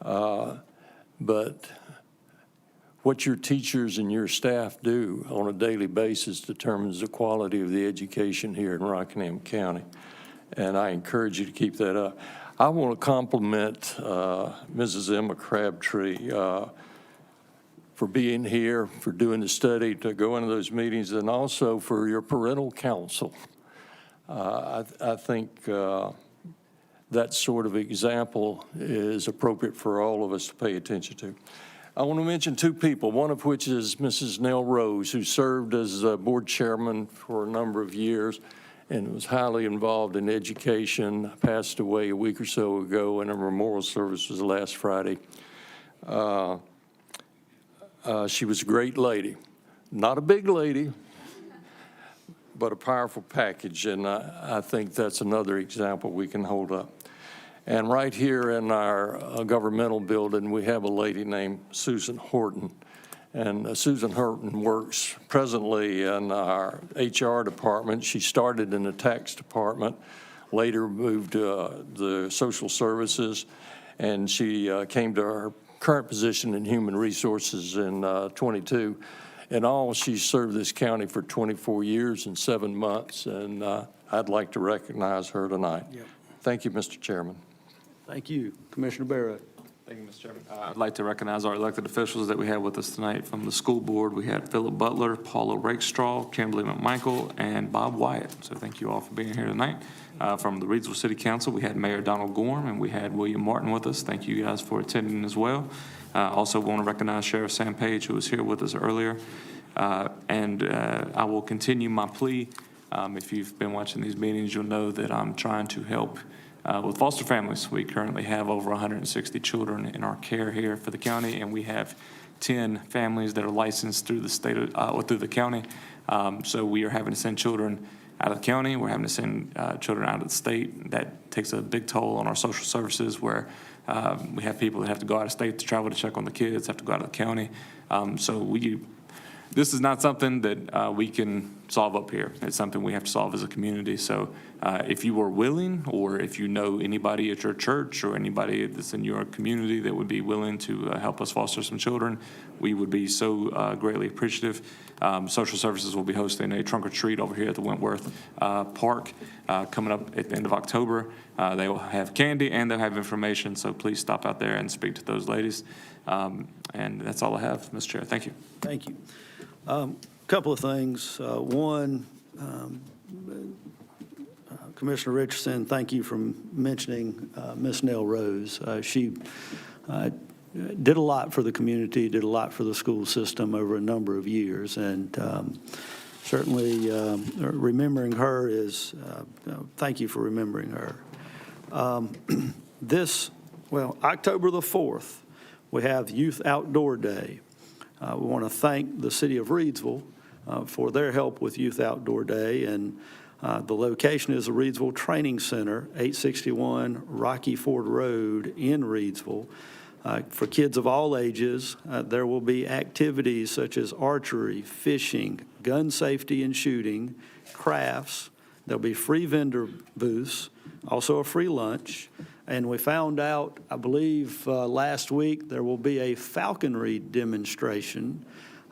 But what your teachers and your staff do on a daily basis determines the quality of the education here in Rockingham County. And I encourage you to keep that up. I want to compliment Mrs. Emma Crabtree for being here, for doing the study, to go into those meetings, and also for your parental counsel. I think that sort of example is appropriate for all of us to pay attention to. I want to mention two people, one of which is Mrs. Nell Rose, who served as board chairman for a number of years and was highly involved in education, passed away a week or so ago, and her memorial service was last Friday. She was a great lady, not a big lady, but a powerful package, and I think that's another example we can hold up. And right here in our governmental building, we have a lady named Susan Horton. And Susan Horton works presently in our HR department. She started in the tax department, later moved to the social services, and she came to her current position in human resources in 22. In all, she's served this county for 24 years and 7 months, and I'd like to recognize her tonight. Yep. Thank you, Mr. Chairman. Thank you. Commissioner Barrett. Thank you, Mr. Chairman. I'd like to recognize our elected officials that we have with us tonight. From the school board, we had Philip Butler, Paula Rakestraw, Kimberly McMichael, and Bob Wyatt. So thank you all for being here tonight. From the Reidsville City Council, we had Mayor Donald Gorm, and we had William Martin with us. Thank you guys for attending as well. Also want to recognize Sheriff Sam Page, who was here with us earlier. I will continue my plea. If you've been watching these meetings, you'll know that I'm trying to help with foster families. We currently have over 160 children in our care here for the county, and we have 10 families that are licensed through the state or through the county. So we are having to send children out of the county. We're having to send children out of the state. That takes a big toll on our social services, where we have people that have to go out of state to travel to check on the kids, have to go out of the county. This is not something that we can solve up here. It's something we have to solve as a community. So if you are willing, or if you know anybody at your church or anybody that's in your community that would be willing to help us foster some children, we would be so greatly appreciative. Social Services will be hosting a trunk or treat over here at the Wentworth Park coming up at the end of October. They will have candy and they'll have information, so please stop out there and speak to those ladies. And that's all I have, Mr. Chair. Thank you. Thank you. Couple of things. One, Commissioner Richardson, thank you for mentioning Ms. Nell Rose. She did a lot for the community, did a lot for the school system over a number of years, and certainly remembering her is, thank you for remembering her. October the 4th, we have Youth Outdoor Day. We want to thank the city of Reidsville for their help with Youth Outdoor Day, and the location is the Reidsville Training Center, 861 Rocky Ford Road in Reidsville. For kids of all ages, there will be activities such as archery, fishing, gun safety and shooting, crafts. There'll be free vendor booths, also a free lunch. And we found out, I believe, last week, there will be a falconry demonstration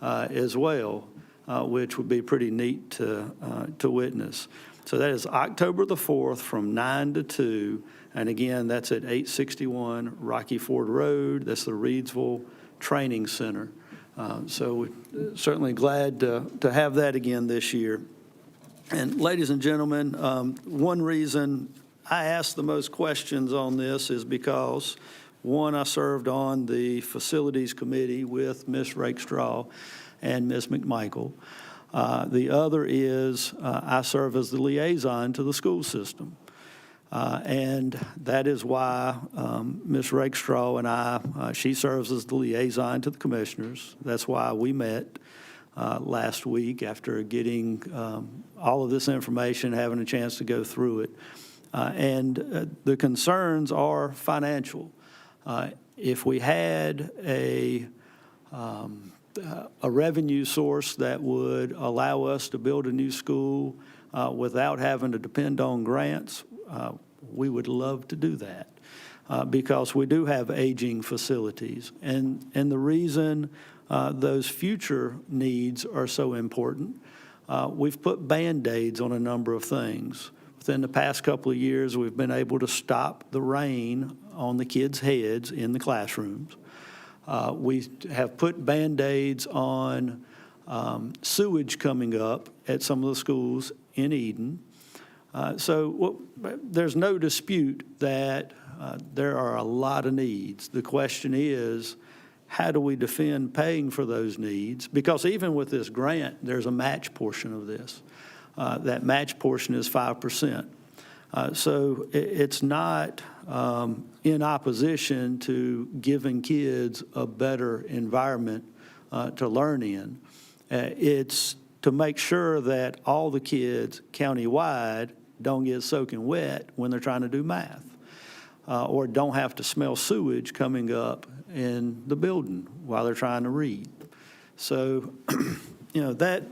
as well, which would be pretty neat to witness. So that is October the 4th from 9 to 2. And again, that's at 861 Rocky Ford Road. That's the Reidsville Training Center. So we're certainly glad to have that again this year. And ladies and gentlemen, one reason I asked the most questions on this is because, one, I served on the Facilities Committee with Ms. Rakestraw and Ms. McMichael. The other is I serve as the liaison to the school system. And that is why Ms. Rakestraw and I, she serves as the liaison to the commissioners. That's why we met last week after getting all of this information, having a chance to go through it. And the concerns are financial. If we had a revenue source that would allow us to build a new school without having to depend on grants, we would love to do that because we do have aging facilities. And the reason those future needs are so important, we've put Band-Aids on a number of things. within the past couple of years, we've been able to stop the rain on the kids' heads in the classrooms. We have put Band-Aids on sewage coming up at some of the schools in Eden. There's no dispute that there are a lot of needs. The question is, how do we defend paying for those needs? Because even with this grant, there's a match portion of this. That match portion is 5%. It's not in opposition to giving kids a better environment to learn in. It's to make sure that all the kids countywide don't get soaking wet when they're trying to do math, or don't have to smell sewage coming up in the building while they're trying to read. So, that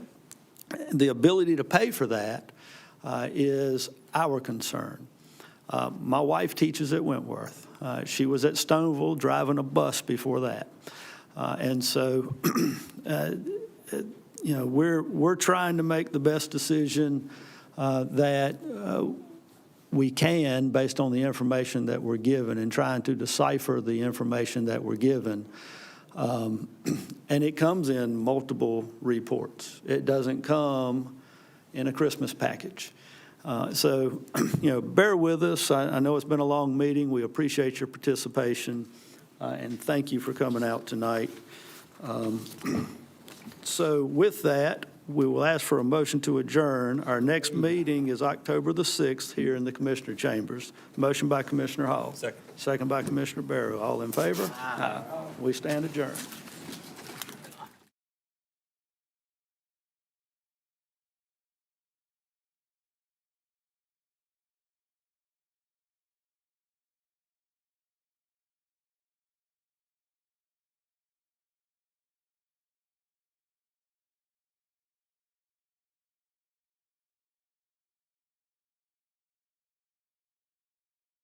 the ability to pay for that is our concern. My wife teaches at Wentworth. She was at Stoneville driving a bus before that. We're trying to make the best decision that we can based on the information that we're given, and trying to decipher the information that we're given. And it comes in multiple reports. It doesn't come in a Christmas package. Bear with us. I know it's been a long meeting. We appreciate your participation, and thank you for coming out tonight. So with that, we will ask for a motion to adjourn. Our next meeting is October the 6th here in the Commissioner Chambers. Motion by Commissioner Hall. Second by Commissioner Barrow. All in favor? Aye. We stand adjourned.